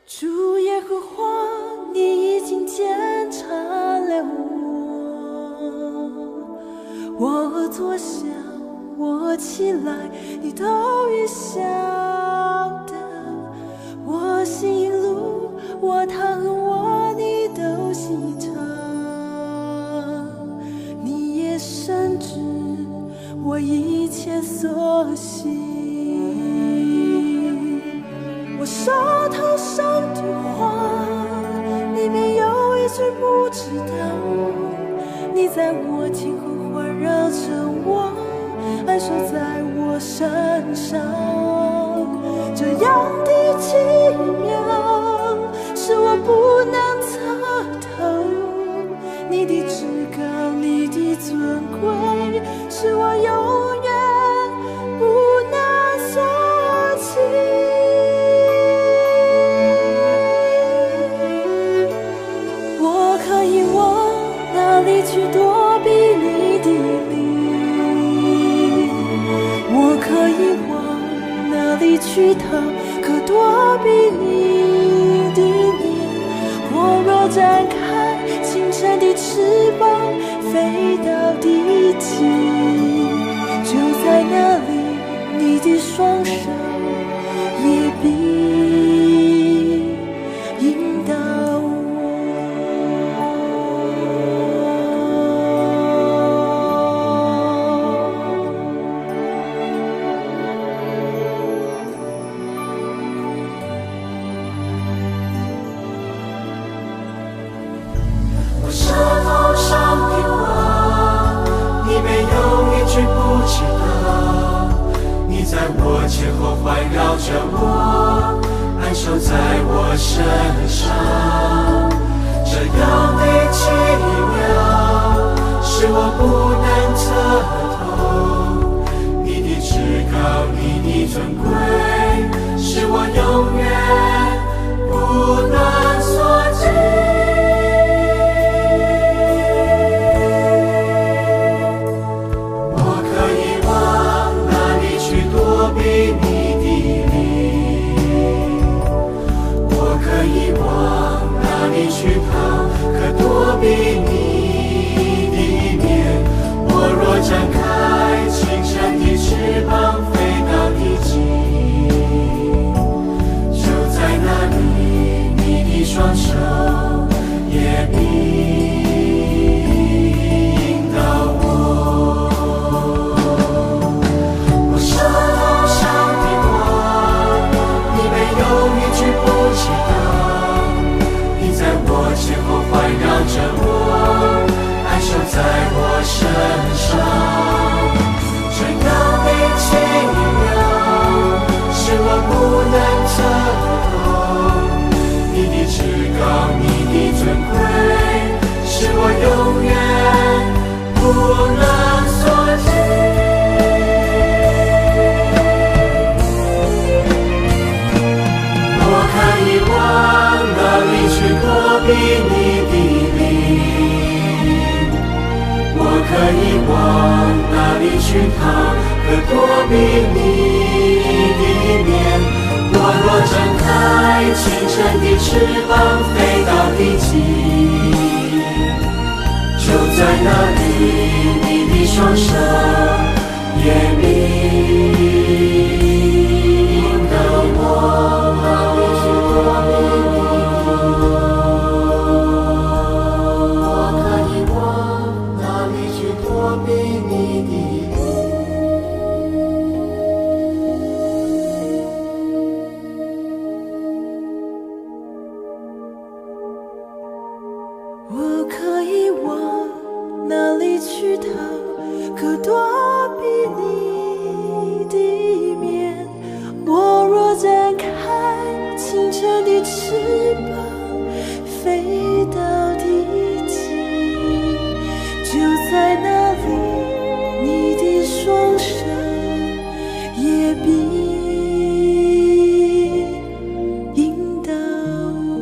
主耶和华，你已经检查了我坐下，我起来，你都已晓得。我行路，我躺和我，你都细察。你也深知我一切所行。我手头上的话，里面有一句不知道。你在我天后环绕着我，安守在我身上。这样的奇妙，是我不能测透。你的至高，你的尊贵，是我永远不能所及。我可以往哪里去躲避你的灵？我可以往哪里去逃？可躲避你的面？我若展开清晨的翅膀，飞到地极，就在那里，你的双手也必引导我。我舌头上的话，你没有一句不知道。你在我前后环绕着我，安守在我身上。这样的奇妙，是我不能测透。你的至高，你的尊贵，是我永远不能所及。去逃，可躲避你的面。我若展开清晨的翅膀，飞到地极，就在那里，你的双手也必引导我。我舌头上的话，你没有一句不知道。在我前后环绕着我，安守在我身上。这样的奇妙，是我不能测透。你的至高，你的尊贵，是我永远不能所及。我可以往哪里去躲避你的灵？我可以往哪里去逃？可躲避你的面？我若展开清晨的翅膀，飞到地极，就在那里，你的双手也必引导我。我可以往哪里去逃？可躲避你的面？我若展开清晨的翅膀，飞到地极，就在那里，你的双手也必引导我。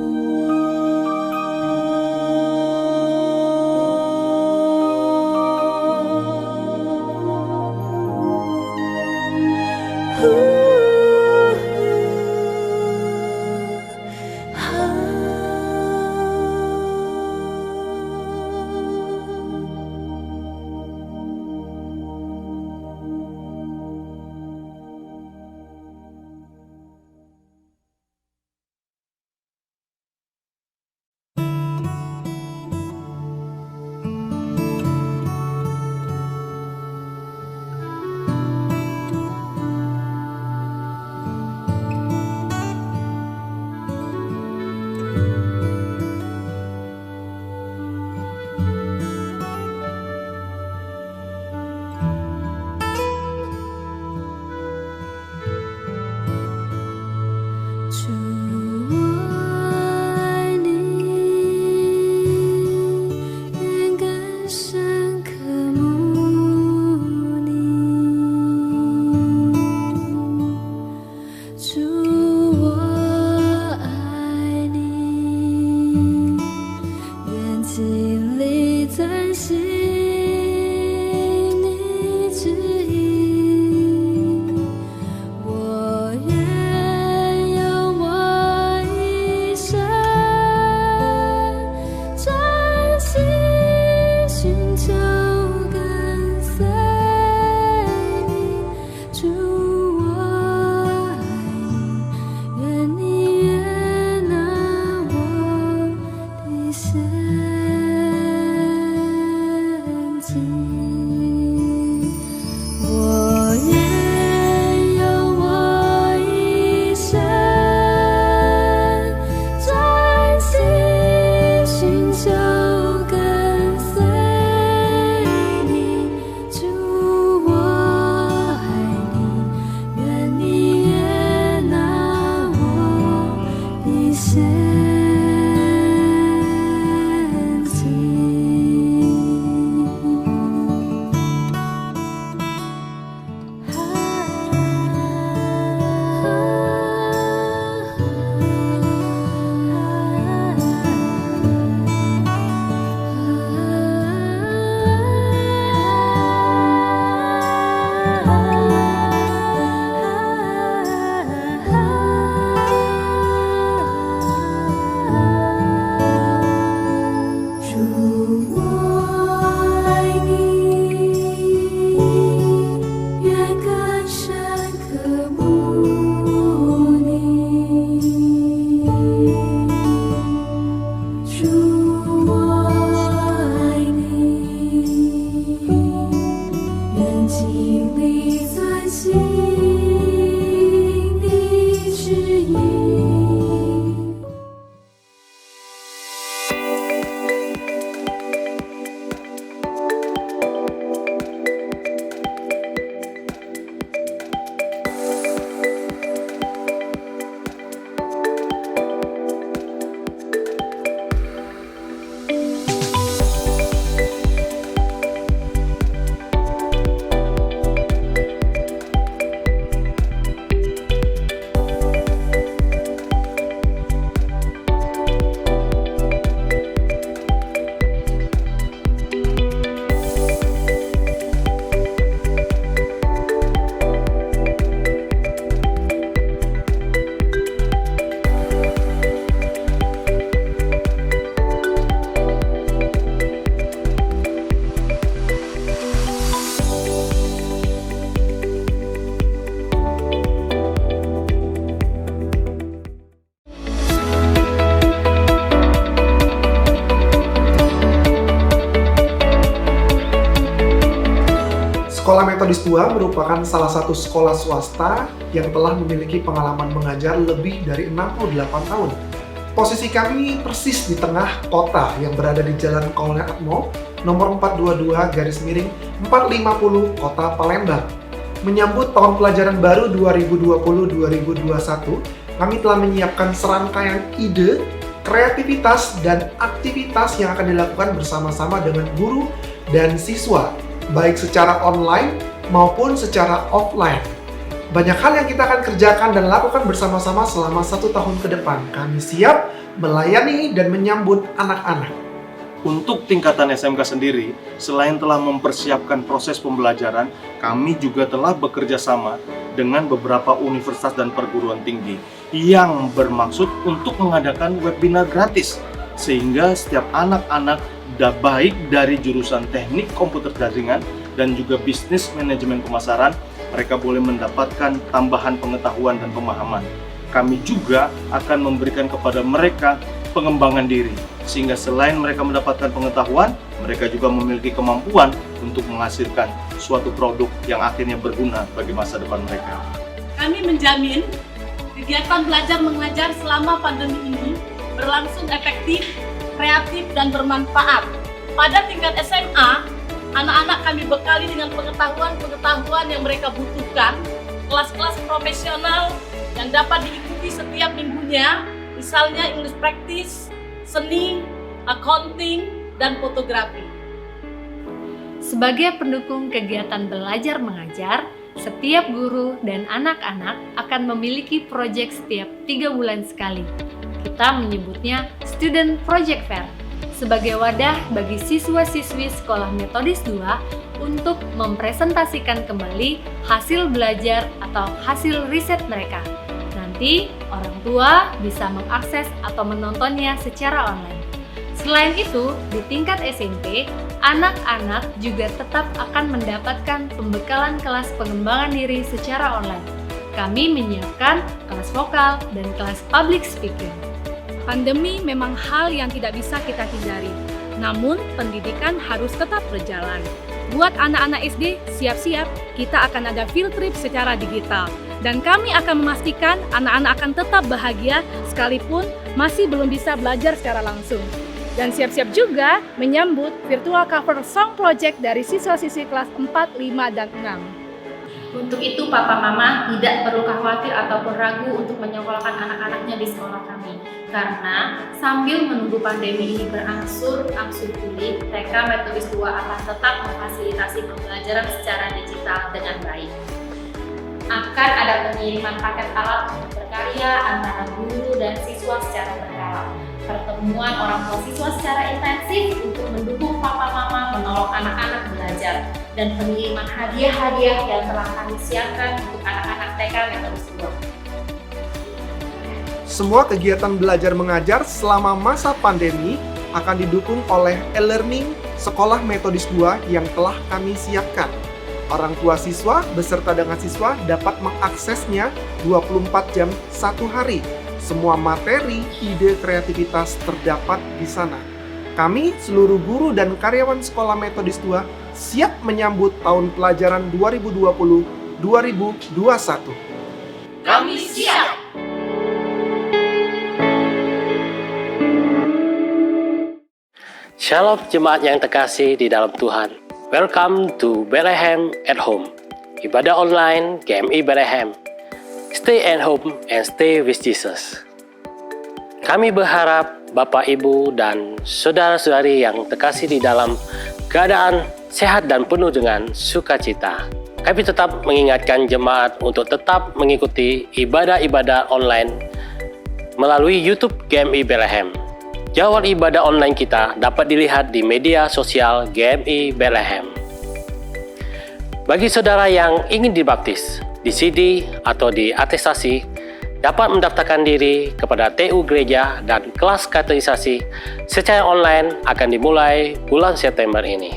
愿经历在心的指引。Sekolah Metodis 2 merupakan salah satu sekolah swasta yang telah memiliki pengalaman mengajar lebih dari 68 tahun. Posisi kami persis di tengah kota yang berada di Jalan Kolonel Atmo, nomor 422/450 Kota Palembang. Menyambut tahun pelajaran baru 2020-2021, kami telah menyiapkan serangkaian ide, kreativitas, dan aktivitas yang akan dilakukan bersama-sama dengan guru dan siswa, baik secara online maupun secara offline. Banyak hal yang kita akan kerjakan dan lakukan bersama-sama selama 1 tahun ke depan. Kami siap melayani dan menyambut anak-anak. Untuk tingkatan SMK sendiri, selain telah mempersiapkan proses pembelajaran, kami juga telah bekerja sama dengan beberapa universitas dan perguruan tinggi yang bermaksud untuk mengadakan webinar gratis, sehingga setiap anak-anak baik dari jurusan teknik komputer jaringan dan juga bisnis manajemen pemasaran, mereka boleh mendapatkan tambahan pengetahuan dan pemahaman. Kami juga akan memberikan kepada mereka pengembangan diri, sehingga selain mereka mendapatkan pengetahuan, mereka juga memiliki kemampuan untuk menghasilkan suatu produk yang akhirnya berguna bagi masa depan mereka. Kami menjamin kegiatan belajar mengajar selama pandemi ini berlangsung efektif, kreatif, dan bermanfaat. Pada tingkat SMA, anak-anak kami bekali dengan pengetahuan yang mereka butuhkan, kelas-kelas profesional yang dapat diikuti setiap minggunya, misalnya English practice, seni, accounting, dan fotografi. Sebagai pendukung kegiatan belajar mengajar, setiap guru dan anak-anak akan memiliki proyek setiap 3 bulan sekali. Kita menyebutnya Student Project Fair, sebagai wadah bagi siswa-siswi Sekolah Metodis 2 untuk mempresentasikan kembali hasil belajar atau hasil riset mereka. Nanti, orang tua bisa mengakses atau menontonnya secara online. Selain itu, di tingkat SMP, anak-anak juga tetap akan mendapatkan pembekalan kelas pengembangan diri secara online. Kami menyiapkan kelas vokal dan kelas public speaking. Pandemi memang hal yang tidak bisa kita hindari, namun pendidikan harus tetap berjalan. Buat anak-anak SD, siap-siap, kita akan ada field trip secara digital. Dan kami akan memastikan anak-anak akan tetap bahagia sekalipun masih belum bisa belajar secara langsung. Dan siap-siap juga menyambut virtual cover song project dari siswa-siswi kelas 4, 5, dan 6. Untuk itu, Papa Mama tidak perlu khawatir ataupun ragu untuk menyekolahkan anak-anaknya di sekolah kami. Karena sambil menunggu pandemi ini berangsur pulih, TK Metodis 2 akan tetap memfasilitasi pembelajaran secara digital dengan baik. Akan ada pengiriman paket alat untuk berkarya antara guru dan siswa secara berkala. Pertemuan orang tua siswa secara intensif untuk mendukung Papa Mama menolong anak-anak belajar, dan pengiriman hadiah-hadiah yang telah kami siapkan untuk anak-anak TK Metodis 2. Semua kegiatan belajar mengajar selama masa pandemi akan didukung oleh e-learning Sekolah Metodis 2 yang telah kami siapkan. Orang tua siswa beserta dengan siswa dapat mengaksesnya 24 jam 1 hari. Semua materi, ide, kreativitas terdapat di sana. Kami, seluruh guru dan karyawan Sekolah Metodis 2, siap menyambut tahun pelajaran 2020-2021. Kami siap. Shalom jemaat yang terkasih di dalam Tuhan. Welcome to Bethlehem at Home. Ibadah online GMI Bethlehem. Stay at home and stay with Jesus. Kami berharap Bapak, Ibu, dan saudara-saudari yang terkasih di dalam keadaan sehat dan penuh dengan sukacita. Kami tetap mengingatkan jemaat untuk tetap mengikuti ibadah-ibadah online melalui YouTube GMI Bethlehem. Jadwal ibadah online kita dapat dilihat di media sosial GMI Bethlehem. Bagi saudara yang ingin dibaptis, disidi atau diatestasi, dapat mendaftarkan diri kepada TU Gereja dan kelas katekisasi secara online akan dimulai bulan September ini.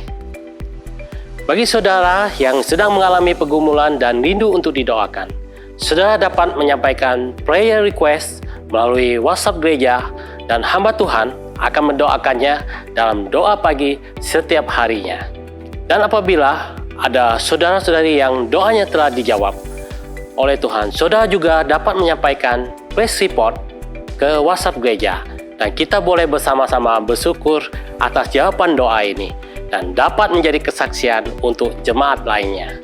Bagi saudara yang sedang mengalami pergumulan dan rindu untuk didoakan, saudara dapat menyampaikan prayer request melalui WhatsApp gereja dan hamba Tuhan akan mendoakannya dalam doa pagi setiap harinya. Dan apabila ada saudara-saudari yang doanya telah dijawab oleh Tuhan, saudara juga dapat menyampaikan praise report ke WhatsApp gereja dan kita boleh bersama-sama bersyukur atas jawaban doa ini dan dapat menjadi kesaksian untuk jemaat lainnya.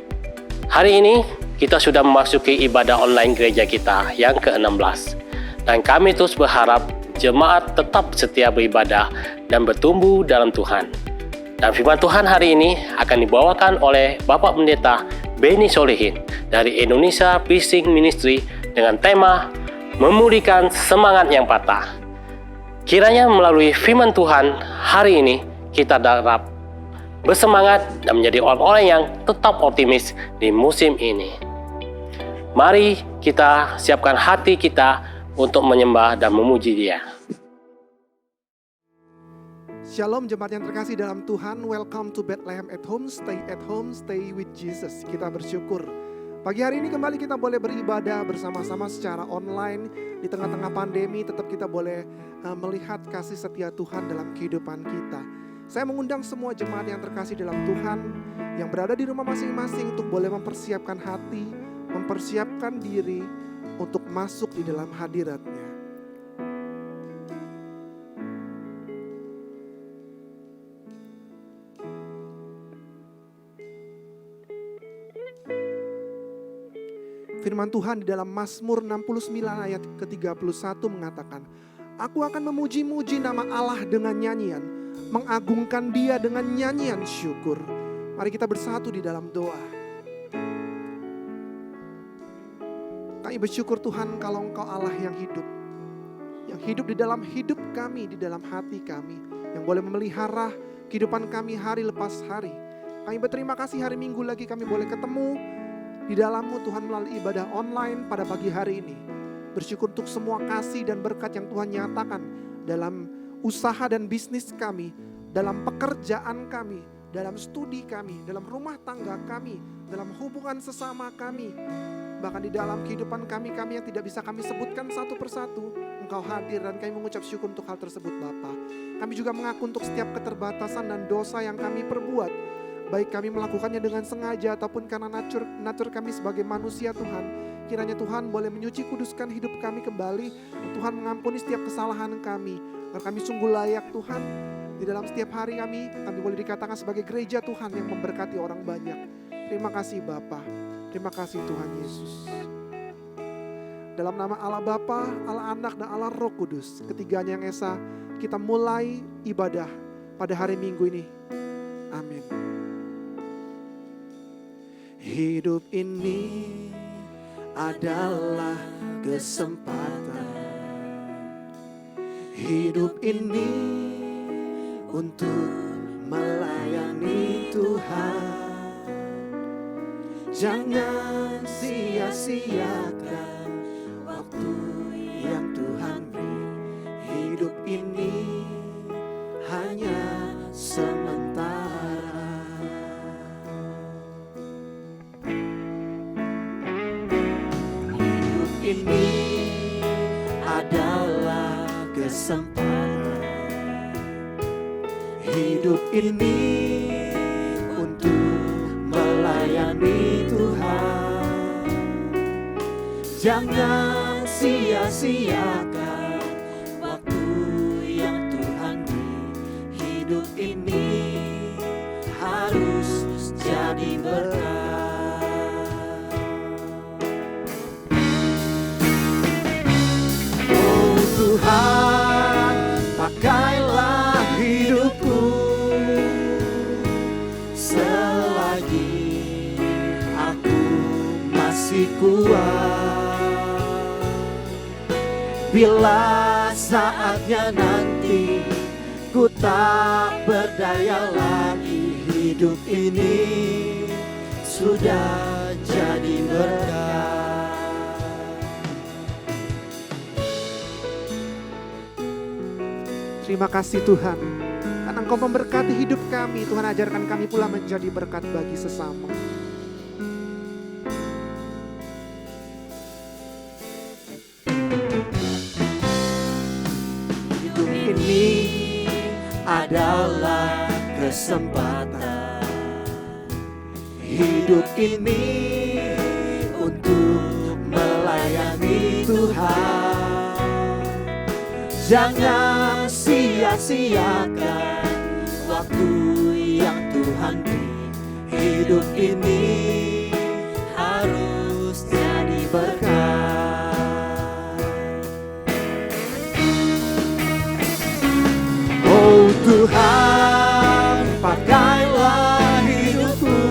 Hari ini kita sudah memasuki ibadah online gereja kita yang ke-16 dan kami terus berharap jemaat tetap setia beribadah dan bertumbuh dalam Tuhan. Dan firman Tuhan hari ini akan dibawakan oleh Bapak Pendeta Benny Solihin dari Indonesia Fishing Ministry dengan tema memulihkan semangat yang patah. Kiranya melalui firman Tuhan hari ini kita dapat bersemangat dan menjadi orang-orang yang tetap optimis di musim ini. Mari kita siapkan hati kita untuk menyembah dan memuji Dia. Shalom jemaat yang terkasih dalam Tuhan, welcome to Bethlehem at Home, stay with Jesus. Kita bersyukur pagi hari ini kembali kita boleh beribadah bersama-sama secara online. Di tengah-tengah pandemi tetap kita boleh melihat kasih setia Tuhan dalam kehidupan kita. Saya mengundang semua jemaat yang terkasih dalam Tuhan yang berada di rumah masing-masing untuk boleh mempersiapkan hati, mempersiapkan diri untuk masuk di dalam hadirat-Nya. Firman Tuhan di dalam Mazmur 69 ayat ke-31 mengatakan, Aku akan memuji-muji nama Allah dengan nyanyian, mengagungkan Dia dengan nyanyian syukur. Mari kita bersatu di dalam doa. Kami bersyukur Tuhan kalau Engkau Allah yang hidup di dalam hidup kami, di dalam hati kami, yang boleh memelihara kehidupan kami hari lepas hari. Kami berterima kasih hari Minggu lagi kami boleh ketemu di dalam-Mu Tuhan melalui ibadah online pada pagi hari ini. Bersyukur untuk semua kasih dan berkat yang Tuhan nyatakan dalam usaha dan bisnis kami, dalam pekerjaan kami, dalam studi kami, dalam rumah tangga kami, dalam hubungan sesama kami. Bahkan di dalam kehidupan kami yang tidak bisa kami sebutkan satu persatu, Engkau hadir dan kami mengucap syukur untuk hal tersebut Bapa. Kami juga mengaku untuk setiap keterbatasan dan dosa yang kami perbuat. Baik kami melakukannya dengan sengaja ataupun karena natur kami sebagai manusia Tuhan. Kiranya Tuhan boleh menyuci kuduskan hidup kami kembali. Tuhan mengampuni setiap kesalahan kami. Agar kami sungguh layak Tuhan. Di dalam setiap hari kami boleh dikatakan sebagai gereja Tuhan yang memberkati orang banyak. Terima kasih Bapa. Terima kasih Tuhan Yesus. Dalam nama Allah Bapa, Allah Anak dan Allah Roh Kudus. Ketiganya yang esa, kita mulai ibadah pada hari Minggu ini. Amin. Hidup ini adalah kesempatan. Hidup ini untuk melayani Tuhan. Jangan sia-siakan waktu yang Tuhan beri. Hidup ini hanya sementara. Ini adalah kesempatan. Hidup ini untuk Jangan sia-siakan waktu yang Tuhan beri. Hidup ini harus jadi berkat. Oh Tuhan, pakailah hidupku selagi aku masih kuat. Bila saatnya nanti ku tak berdaya lagi, hidup ini sudah jadi berkat. Terima kasih Tuhan, karena Engkau memberkati hidup kami. Tuhan, ajarkan kami pula menjadi berkat bagi sesama. Hidup ini adalah kesempatan. Hidup ini untuk melayani Tuhan. Jangan sia-siakan waktu yang Tuhan beri. Hidup ini harus jadi berkat. Oh Tuhan, pakailah hidupku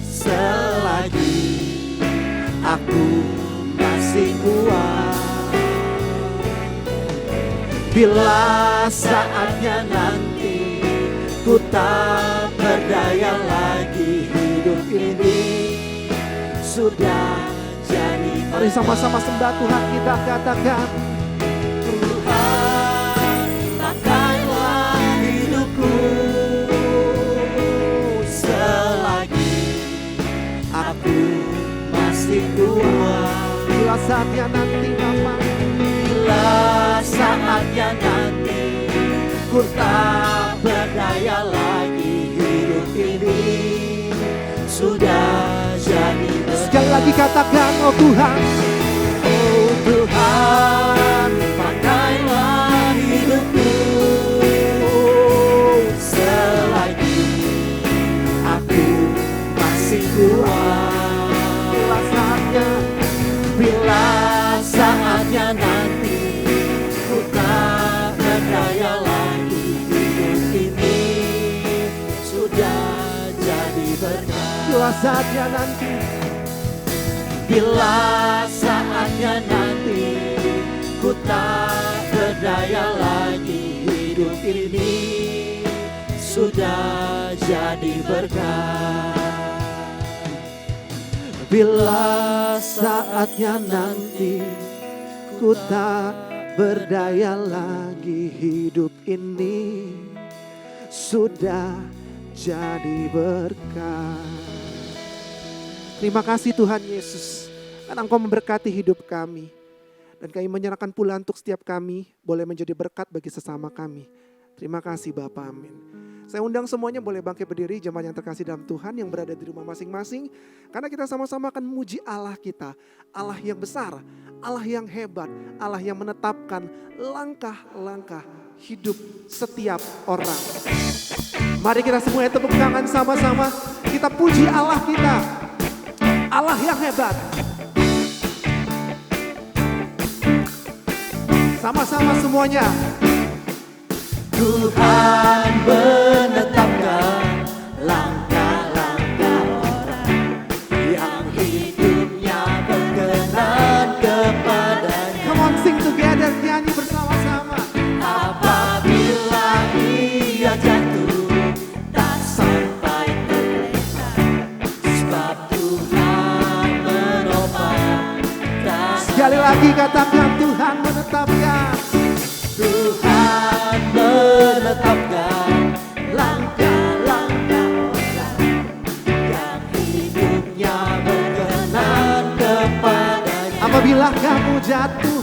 selagi aku masih kuat. Bila saatnya nanti ku tak berdaya lagi, hidup ini sudah jadi berkat. Mari sama-sama sembah Tuhan, kita katakan, Tuhan, pakailah hidupku selagi aku masih kuat. bila saatnya nanti Bapa, Bila saatnya nanti ku tak berdaya lagi, hidup ini sudah jadi berkat. sekali lagi katakan, oh Tuhan, Oh Tuhan, pakailah hidupku selagi aku masih kuat. bila saatnya, Bila saatnya nanti ku tak berdaya lagi, hidup ini sudah jadi berkat. bila saatnya nanti, Bila saatnya nanti ku tak berdaya lagi, hidup ini sudah jadi berkat. Bila saatnya nanti ku tak berdaya lagi, hidup ini sudah jadi berkat. terima kasih Tuhan Yesus, karena Engkau memberkati hidup kami. Dan kami menyerahkan pula untuk setiap kami boleh menjadi berkat bagi sesama kami. Terima kasih Bapa, amin. Saya undang semuanya boleh bangkit berdiri, jemaat yang terkasih dalam Tuhan yang berada di rumah masing-masing. Karena kita sama-sama akan memuji Allah kita, Allah yang besar, Allah yang hebat, Allah yang menetapkan langkah-langkah hidup setiap orang. Mari kita semuanya tepuk tangan sama-sama, kita puji Allah kita, Allah yang hebat. Sama-sama semuanya. Tuhan menetapkan langkah-langkah orang yang hidupnya berkenan kepadanya. Come on, sing together, nyanyi bersama-sama. Apabila ia jatuh tak sampai terlena, sebab Tuhan menopang. Sekali lagi katakan, Tuhan menetapkan. Tuhan menetapkan langkah-langkah orang yang hidupnya berkenan kepadanya. Apabila kamu jatuh,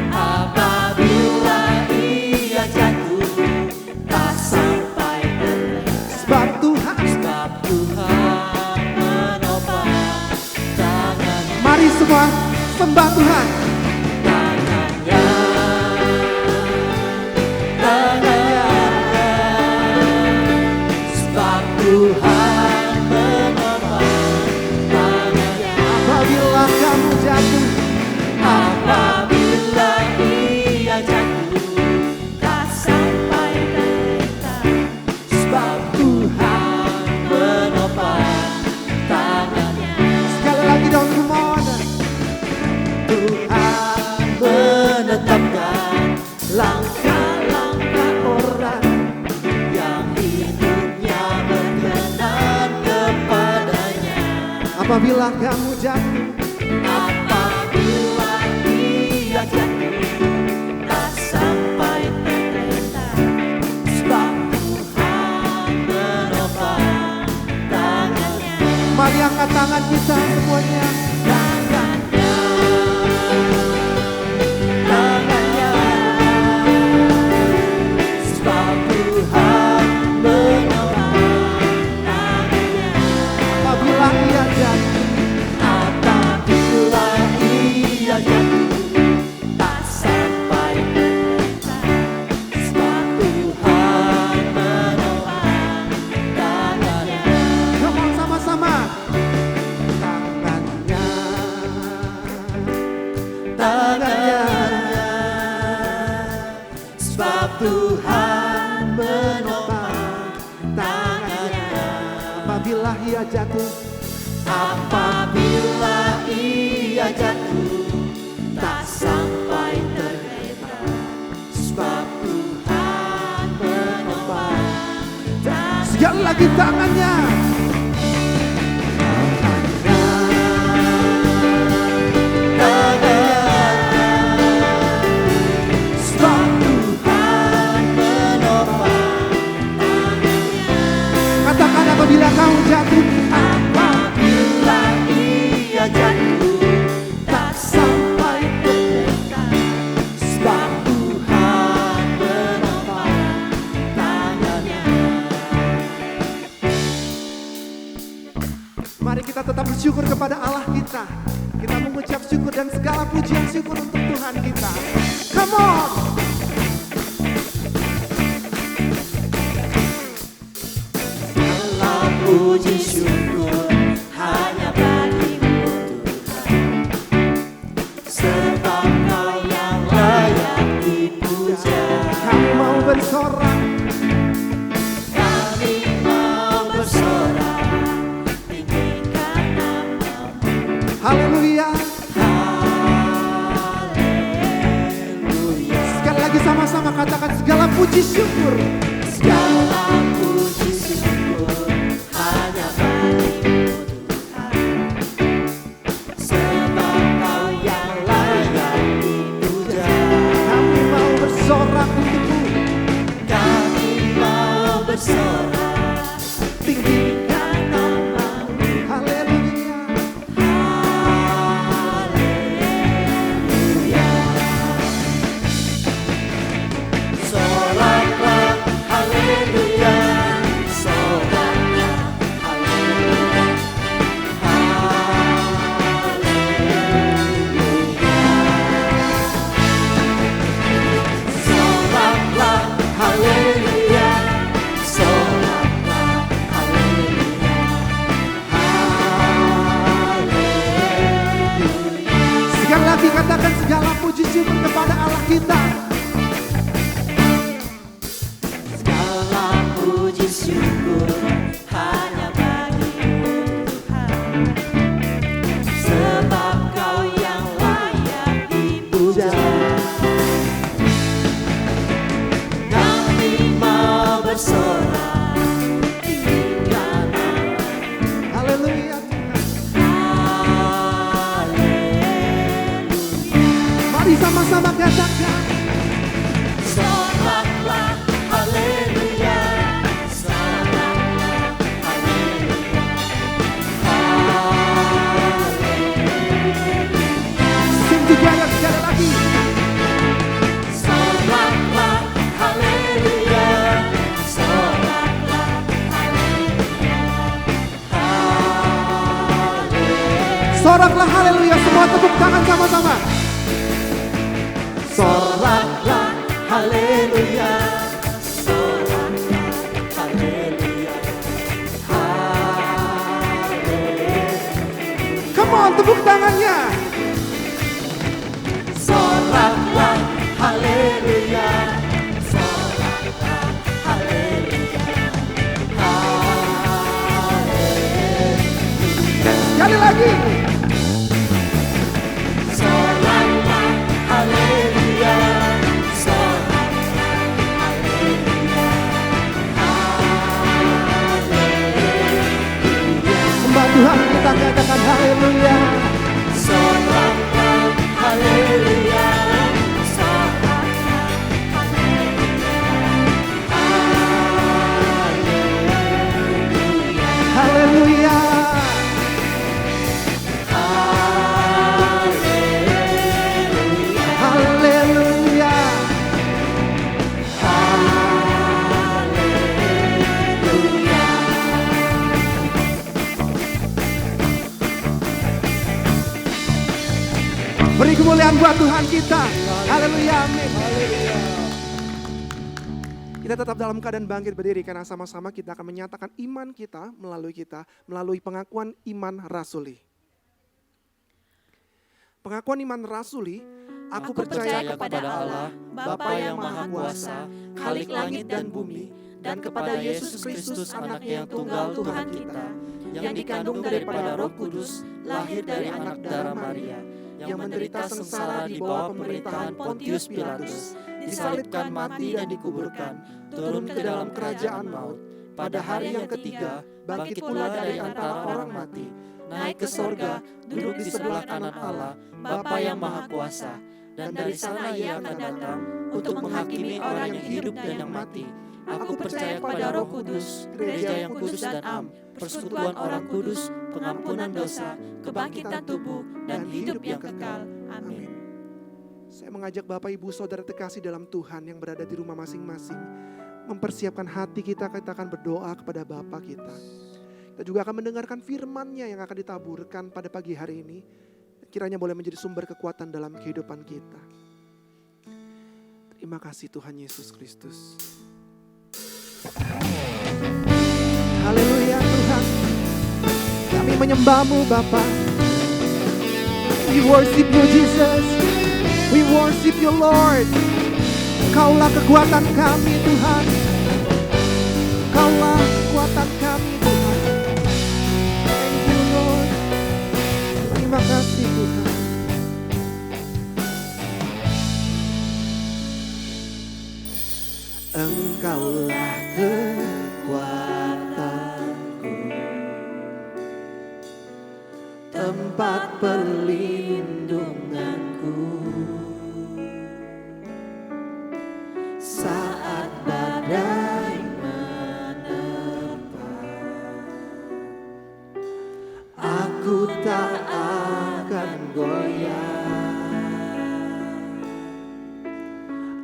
Apabila ia jatuh tak sampai terlena, sebab Tuhan sebab Tuhan menopang tangan. semua, sembah Tuhan. Sebab Tuhan menopang tangannya. Apabila kamu jatuh, Apabila ia jatuh, tak sampai terlentang. Sebab Tuhan menopang tangannya. sekali lagi dong, come on. Tuhan menetapkan langkah-langkah orang yang hidupnya berkenan kepadanya. Apabila kamu jatuh, Apabila ia jatuh, tak sampai terlentang. Sebab Tuhan menopang tangannya. mari angkat tangan kita semuanya. Tangannya, tangannya. Sebab Tuhan menopang tangannya. Apabila ia jatuh, Apabila ia jatuh, tak sampai terlentang. Sebab Tuhan menopang tangannya. come on sama-sama. Tangannya, Tangannya. Sebab Tuhan menopang tangannya. apabila ia jatuh, Apabila ia jatuh, tak sampai terlentang. Sebab Tuhan menopang tangannya. sekali lagi tangannya. Sebab Tuhan menopang tangannya. Katakan apabila kamu jatuh, Apabila ia jatuh, tak sampai terlentang. Sebab Tuhan menopang tangannya. mari kita tetap bersyukur kepada Allah kita. Kita mengucap syukur dan segala pujian syukur untuk Tuhan kita. Come on. Segala puji syukur hanya bagimu Tuhan. Sebab Kau yang layak dipuja. Kami mau bersorak, Kami mau bersorak, tinggikan nama-Mu. haleluya. Haleluya. Sekali lagi sama-sama katakan segala puji syukur. Segala puji syukur hanya bagimu Tuhan. Sebab Kau yang layak dipuja. Kami mau bersorak untukmu, Kami mau bersorak, tinggikan nama-Mu. haleluya. Soraklah Soraklah haleluya, semua tepuk tangan sama-sama. Soraklah haleluya, soraklah haleluya, haleluya. Come on, tepuk tangannya. Soraklah haleluya, soraklah haleluya, haleluya. Sekali lagi. Soraklah haleluya, soraklah haleluya, haleluya. Sembah Tuhan, kita katakan haleluya. Soraklah haleluya, soraklah Haleluya. Haleluya. Beri kemuliaan buat Tuhan kita. Haleluya, amin. Kita tetap dalam keadaan bangkit berdiri karena sama-sama kita akan menyatakan iman kita melalui pengakuan iman rasuli. Pengakuan iman rasuli, aku percaya kepada Allah, Bapa yang Maha Kuasa, Khalik langit dan bumi, dan kepada Yesus Kristus anaknya yang tunggal Tuhan kita, yang dikandung daripada Roh Kudus, lahir dari anak darah Maria, yang menderita sengsara di bawah pemerintahan Pontius Pilatus, disalibkan, mati dan dikuburkan, turun ke dalam kerajaan maut. Pada hari yang ketiga, bangkit pula dari antara orang mati, naik ke sorga, duduk di sebelah kanan Allah, Bapa yang Maha Kuasa, dan dari sana Ia akan datang untuk menghakimi orang yang hidup dan yang mati. Aku percaya pada Roh Kudus, gereja yang kudus dan am, persekutuan orang kudus, pengampunan dosa, kebangkitan tubuh, dan hidup yang kekal. Amin. Saya mengajak Bapak Ibu Saudara terkasih dalam Tuhan yang berada di rumah masing-masing, mempersiapkan hati kita akan berdoa kepada Bapa kita. Kita juga akan mendengarkan firman-Nya yang akan ditaburkan pada pagi hari ini. Kiranya boleh menjadi sumber kekuatan dalam kehidupan kita. Terima kasih Tuhan Yesus Kristus. Haleluya Tuhan. Kami menyembah-Mu Bapa. We worship You Jesus. We worship You Lord. Kaulah kekuatan kami Tuhan. Kaulah kekuatan kami Tuhan. Thank You Lord. Terima kasih Tuhan. Engkaulah kekuatanku, tempat perlindunganku, saat badai menerpa, aku tak akan goyah,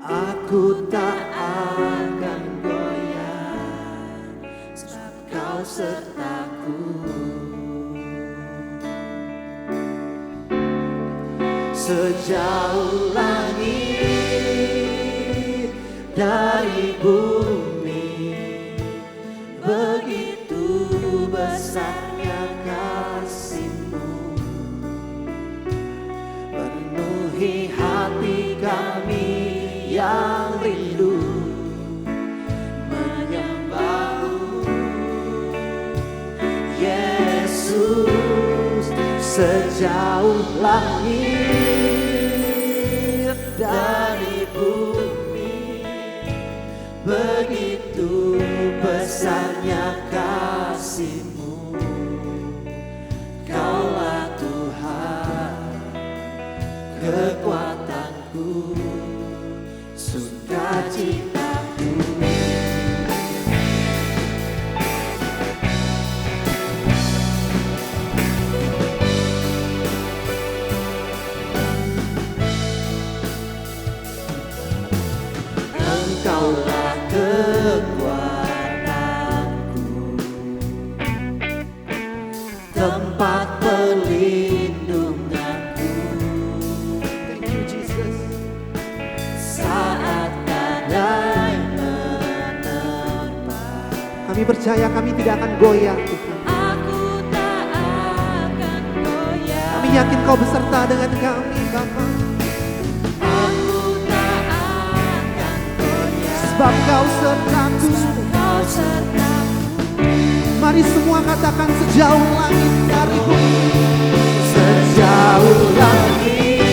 aku tak akan goyah, sebab Kau sertaku. Sejauh langit dari bumi, begitu besarnya kasih-Mu, penuhi hati kami yang rindu menyembah-Mu, Yesus. Sejauh langit dari bumi, begitu besarnya kasih-Mu, Kaulah Tuhan, kekuatanku, sukacitaku. Engkaulah kekuatanku, tempat perlindunganku, Kami percaya kami tidak akan goyah Tuhan. Aku tak akan goyah. Kami yakin Kau beserta dengan kami Bapa. Aku tak akan goyah. Sebab Kau sertaku. Kau sertaku. Mari semua katakan sejauh langit dari bumi. Sejauh langit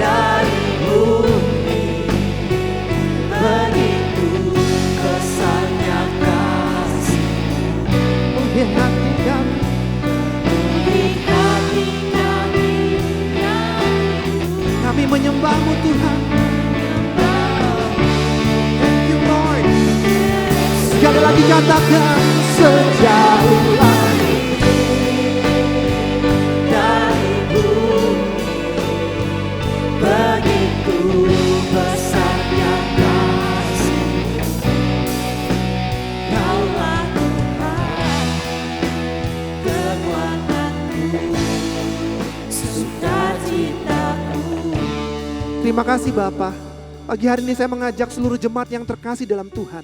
Dari bumi, begitu besarnya kasih di hati kami. di hati kami. Kami menyembah-Mu Tuhan. Thank you Lord. Sekali lagi katakan sejauh langit Dari bumi, begitu besarnya kasih. Kaulah Tuhan, kekuatanku, sukacitaku. Terima kasih Bapa. Pagi hari ini saya mengajak seluruh jemaat yang terkasih dalam Tuhan.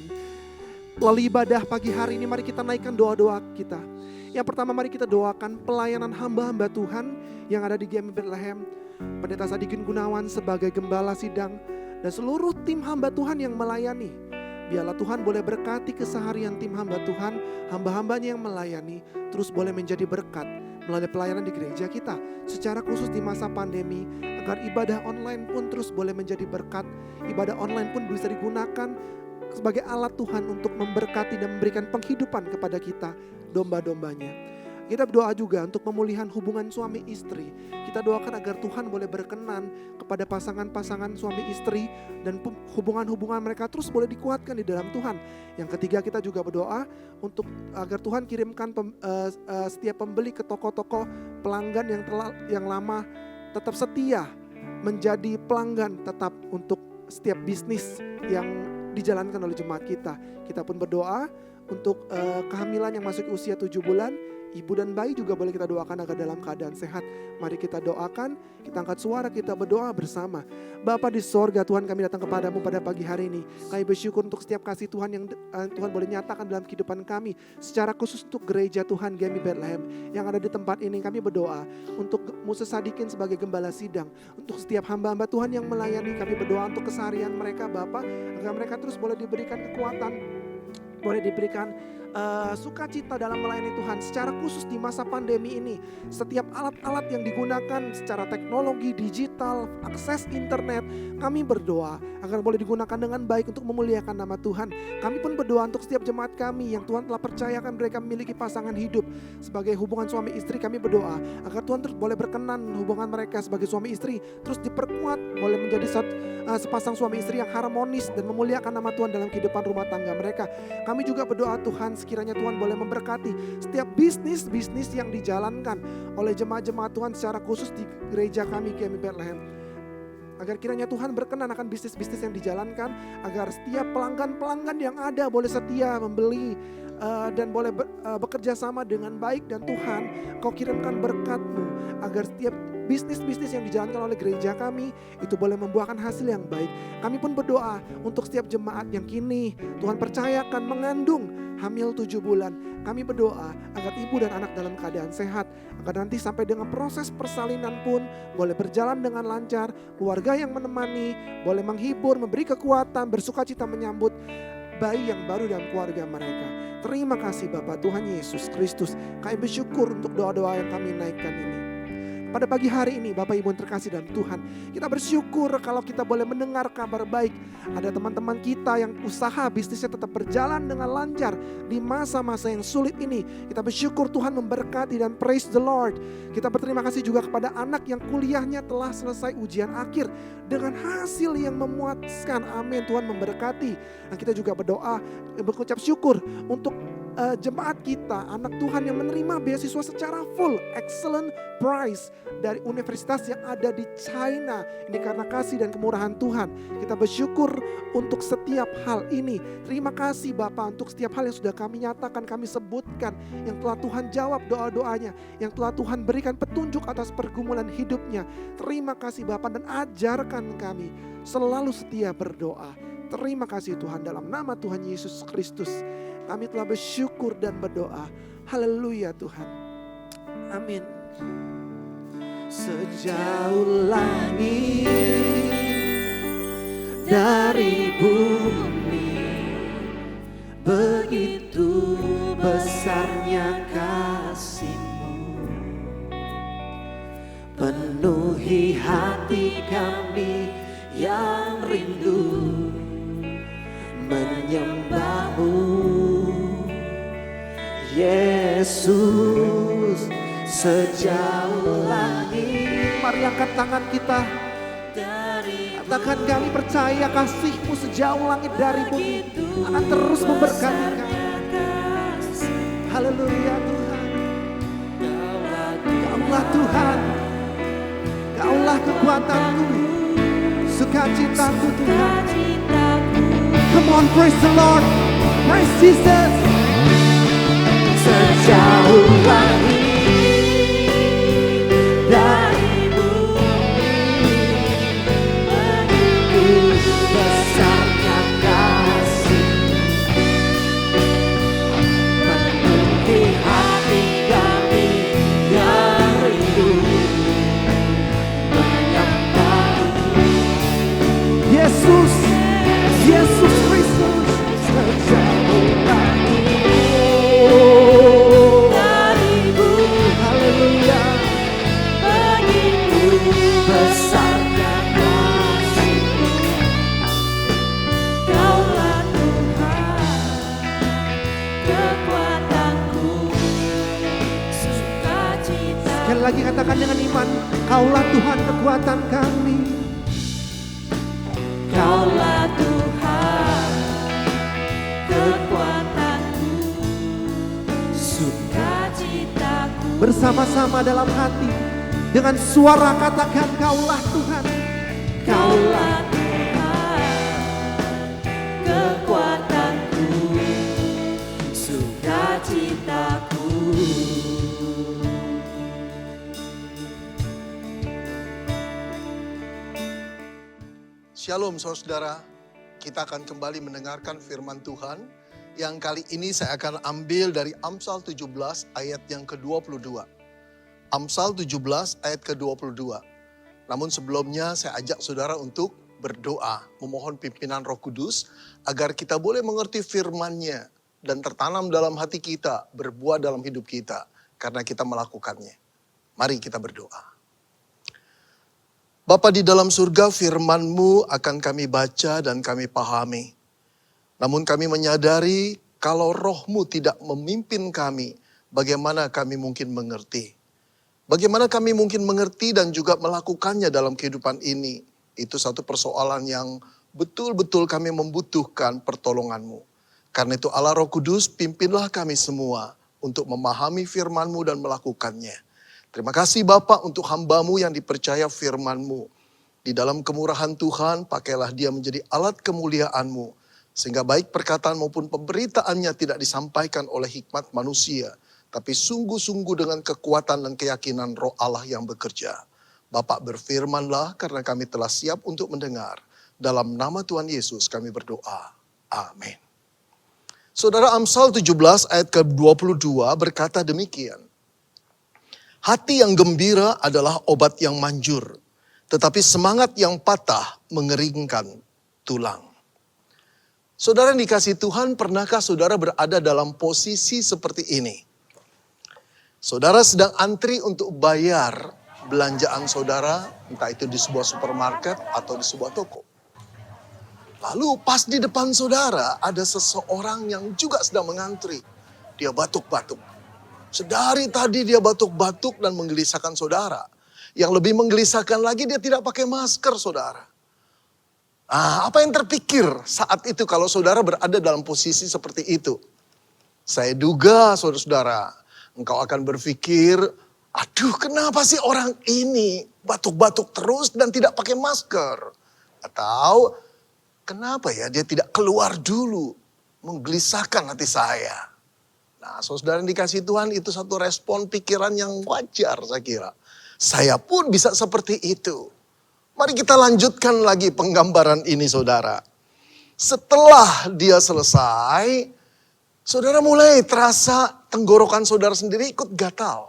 Melalui ibadah pagi hari ini mari kita naikkan doa-doa kita. Yang pertama mari kita doakan pelayanan hamba-hamba Tuhan yang ada di GMI Bethlehem. Pendeta Sadikin Gunawan sebagai gembala sidang dan seluruh tim hamba Tuhan yang melayani. Biarlah Tuhan boleh berkati keseharian tim hamba Tuhan, hamba-hambanya yang melayani, terus boleh menjadi berkat melalui pelayanan di gereja kita. Secara khusus di masa pandemi, agar ibadah online pun terus boleh menjadi berkat. Ibadah online pun bisa digunakan sebagai alat Tuhan untuk memberkati dan memberikan penghidupan kepada kita, domba-dombanya. Kita berdoa juga untuk pemulihan hubungan suami istri. Kita doakan agar Tuhan boleh berkenan kepada pasangan-pasangan suami istri dan hubungan-hubungan mereka terus boleh dikuatkan di dalam Tuhan. Yang ketiga kita juga berdoa untuk agar Tuhan kirimkan setiap pembeli ke toko-toko pelanggan yang lama tetap setia menjadi pelanggan tetap untuk setiap bisnis yang dijalankan oleh jemaat kita. Kita pun berdoa untuk kehamilan yang masuk usia 7 bulan. Ibu dan bayi juga boleh kita doakan agar dalam keadaan sehat. Mari kita doakan, kita angkat suara, kita berdoa bersama. Bapa di sorga, Tuhan kami datang kepadamu pada pagi hari ini. Kami bersyukur untuk setiap kasih Tuhan yang Tuhan boleh nyatakan dalam kehidupan kami. Secara khusus untuk gereja Tuhan GMI Bethlehem yang ada di tempat ini. Kami berdoa untuk Musa Sadikin sebagai gembala sidang. Untuk setiap hamba-hamba Tuhan yang melayani, kami berdoa untuk keseharian mereka Bapa. Agar mereka terus boleh diberikan kekuatan, boleh diberikan sukacita dalam melayani Tuhan. Secara khusus di masa pandemi ini, setiap alat-alat yang digunakan secara teknologi digital, akses internet, kami berdoa agar boleh digunakan dengan baik untuk memuliakan nama Tuhan. Kami pun berdoa untuk setiap jemaat kami yang Tuhan telah percayakan mereka memiliki pasangan hidup sebagai hubungan suami istri. Kami berdoa agar Tuhan terus boleh berkenan hubungan mereka sebagai suami istri terus diperkuat, boleh menjadi sepasang suami istri yang harmonis dan memuliakan nama Tuhan dalam kehidupan rumah tangga mereka. Kami juga berdoa Tuhan, sekiranya Tuhan boleh memberkati setiap bisnis-bisnis yang dijalankan oleh jemaat-jemaat Tuhan secara khusus di gereja kami GMI Bethlehem. Agar kiranya Tuhan berkenan akan bisnis-bisnis yang dijalankan, agar setiap pelanggan-pelanggan yang ada boleh setia membeli dan boleh bekerja sama dengan baik. Dan Tuhan, Kau kirimkan berkat-Mu agar setiap bisnis-bisnis yang dijalankan oleh gereja kami itu boleh membuahkan hasil yang baik. Kami pun berdoa untuk setiap jemaat yang kini Tuhan percayakan mengandung hamil 7 bulan. Kami berdoa agar ibu dan anak dalam keadaan sehat, agar nanti sampai dengan proses persalinan pun boleh berjalan dengan lancar. Keluarga yang menemani boleh menghibur, memberi kekuatan, bersukacita menyambut bayi yang baru dalam keluarga mereka. Terima kasih Bapak Tuhan Yesus Kristus. Kami bersyukur untuk doa-doa yang kami naikkan ini. Pada pagi hari ini Bapak Ibu yang terkasih dalam Tuhan, kita bersyukur kalau kita boleh mendengar kabar baik. Ada teman-teman kita yang usaha bisnisnya tetap berjalan dengan lancar di masa-masa yang sulit ini. Kita bersyukur Tuhan memberkati dan praise the Lord. Kita berterima kasih juga kepada anak yang kuliahnya telah selesai ujian akhir dengan hasil yang memuaskan. Amin, Tuhan memberkati. Dan kita juga berdoa, berucap syukur untuk jemaat kita, anak Tuhan yang menerima beasiswa secara full, excellent prize dari universitas yang ada di China. Ini karena kasih dan kemurahan Tuhan. Kita bersyukur untuk setiap hal ini. Terima kasih Bapak untuk setiap hal yang sudah kami nyatakan, kami sebutkan, yang telah Tuhan jawab doa-doanya, yang telah Tuhan berikan petunjuk atas pergumulan hidupnya. Terima kasih Bapak, dan ajarkan kami selalu setia berdoa. Terima kasih Tuhan, dalam nama Tuhan Yesus Kristus kami telah bersyukur dan berdoa. Haleluya Tuhan. Amin. Sejauh langit dari bumi, begitu besarnya kasih-Mu, penuhi hati kami yang rindu menyembah-Mu, Yesus. Sejauh langit, mari angkat tangan kita, katakan kami percaya kasih-Mu sejauh langit dari bumi akan terus memberkati kami. Haleluya Tuhan. Kaulah Tuhan, Kaulah kekuatanku, sukacitaku Tuhan. Come on, praise the Lord, praise Jesus. Sejauh langit dari bumi, begitu besarnya kasih-Mu, penuhi hati kami yang rindu menyembah-Mu, Yesus, Yesus Kristus. Sejauh langit dari bumi, haleluya, besarnya kasih-Mu, Kaulah Tuhan, kekuatanku, sukacita. Sekali lagi katakan dengan iman, Kaulah Tuhan kekuatan kami. Kaulah Tuhan, kekuatanku, sukacitaku. Bersama-sama dalam hati, dengan suara katakan, Kaulah Tuhan. Kaulah Tuhan, kekuatanku, sukacitaku. Shalom saudara, kita akan kembali mendengarkan firman Tuhan. Yang kali ini saya akan ambil dari Amsal 17 ayat yang ke-22. Amsal 17 ayat ke-22. Namun sebelumnya saya ajak saudara untuk berdoa, memohon pimpinan Roh Kudus agar kita boleh mengerti firman-Nya dan tertanam dalam hati kita, berbuah dalam hidup kita karena kita melakukannya. Mari kita berdoa. Bapa di dalam surga, firman-Mu akan kami baca dan kami pahami. Namun kami menyadari kalau Roh-Mu tidak memimpin kami, bagaimana kami mungkin mengerti. Bagaimana kami mungkin mengerti dan juga melakukannya dalam kehidupan ini. Itu satu persoalan yang betul-betul kami membutuhkan pertolongan-Mu. Karena itu Allah Roh Kudus, pimpinlah kami semua untuk memahami firman-Mu dan melakukannya. Terima kasih Bapa untuk hamba-Mu yang dipercaya firman-Mu. Di dalam kemurahan Tuhan, pakailah dia menjadi alat kemuliaan-Mu. Sehingga baik perkataan maupun pemberitaannya tidak disampaikan oleh hikmat manusia. Tapi sungguh-sungguh dengan kekuatan dan keyakinan Roh Allah yang bekerja. Bapak berfirmanlah karena kami telah siap untuk mendengar. Dalam nama Tuhan Yesus kami berdoa. Amin. Saudara, Amsal 17 ayat ke-22 berkata demikian. Hati yang gembira adalah obat yang manjur, tetapi semangat yang patah mengeringkan tulang. Saudara yang dikasihi Tuhan, pernahkah saudara berada dalam posisi seperti ini? Saudara sedang antri untuk bayar belanjaan saudara, entah itu di sebuah supermarket atau di sebuah toko. Lalu pas di depan saudara ada seseorang yang juga sedang mengantri. Dia batuk-batuk. Sedari tadi dia batuk-batuk dan menggelisahkan saudara. Yang lebih menggelisahkan lagi dia tidak pakai masker saudara. Apa yang terpikir saat itu kalau saudara berada dalam posisi seperti itu? Saya duga saudara-saudara, engkau akan berpikir, aduh kenapa sih orang ini batuk-batuk terus dan tidak pakai masker? Atau kenapa ya dia tidak keluar dulu, menggelisahkan hati saya? Nah, saudara yang dikasihi Tuhan, itu satu respon pikiran yang wajar saya kira. Saya pun bisa seperti itu. Mari kita lanjutkan lagi penggambaran ini saudara. Setelah dia selesai, saudara mulai terasa tenggorokan saudara sendiri ikut gatal.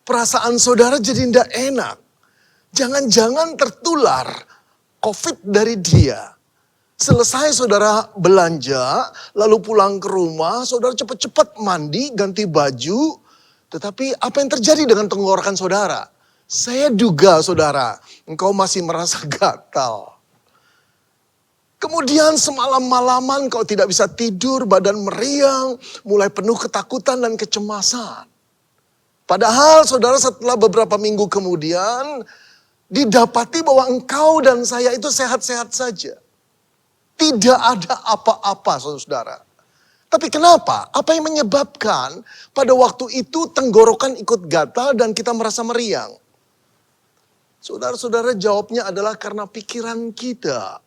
Perasaan saudara jadi tidak enak. Jangan-jangan tertular COVID dari dia. Selesai saudara belanja, lalu pulang ke rumah, saudara cepat-cepat mandi, ganti baju. Tetapi apa yang terjadi dengan tenggorokan saudara? Saya duga saudara, engkau masih merasa gatal. Kemudian semalam-malaman kau tidak bisa tidur, badan meriang, mulai penuh ketakutan dan kecemasan. Padahal saudara setelah beberapa minggu kemudian, didapati bahwa engkau dan saya itu sehat-sehat saja. Tidak ada apa-apa saudara. Tapi kenapa? Apa yang menyebabkan pada waktu itu tenggorokan ikut gatal dan kita merasa meriang? Saudara-saudara, jawabnya adalah karena pikiran kita.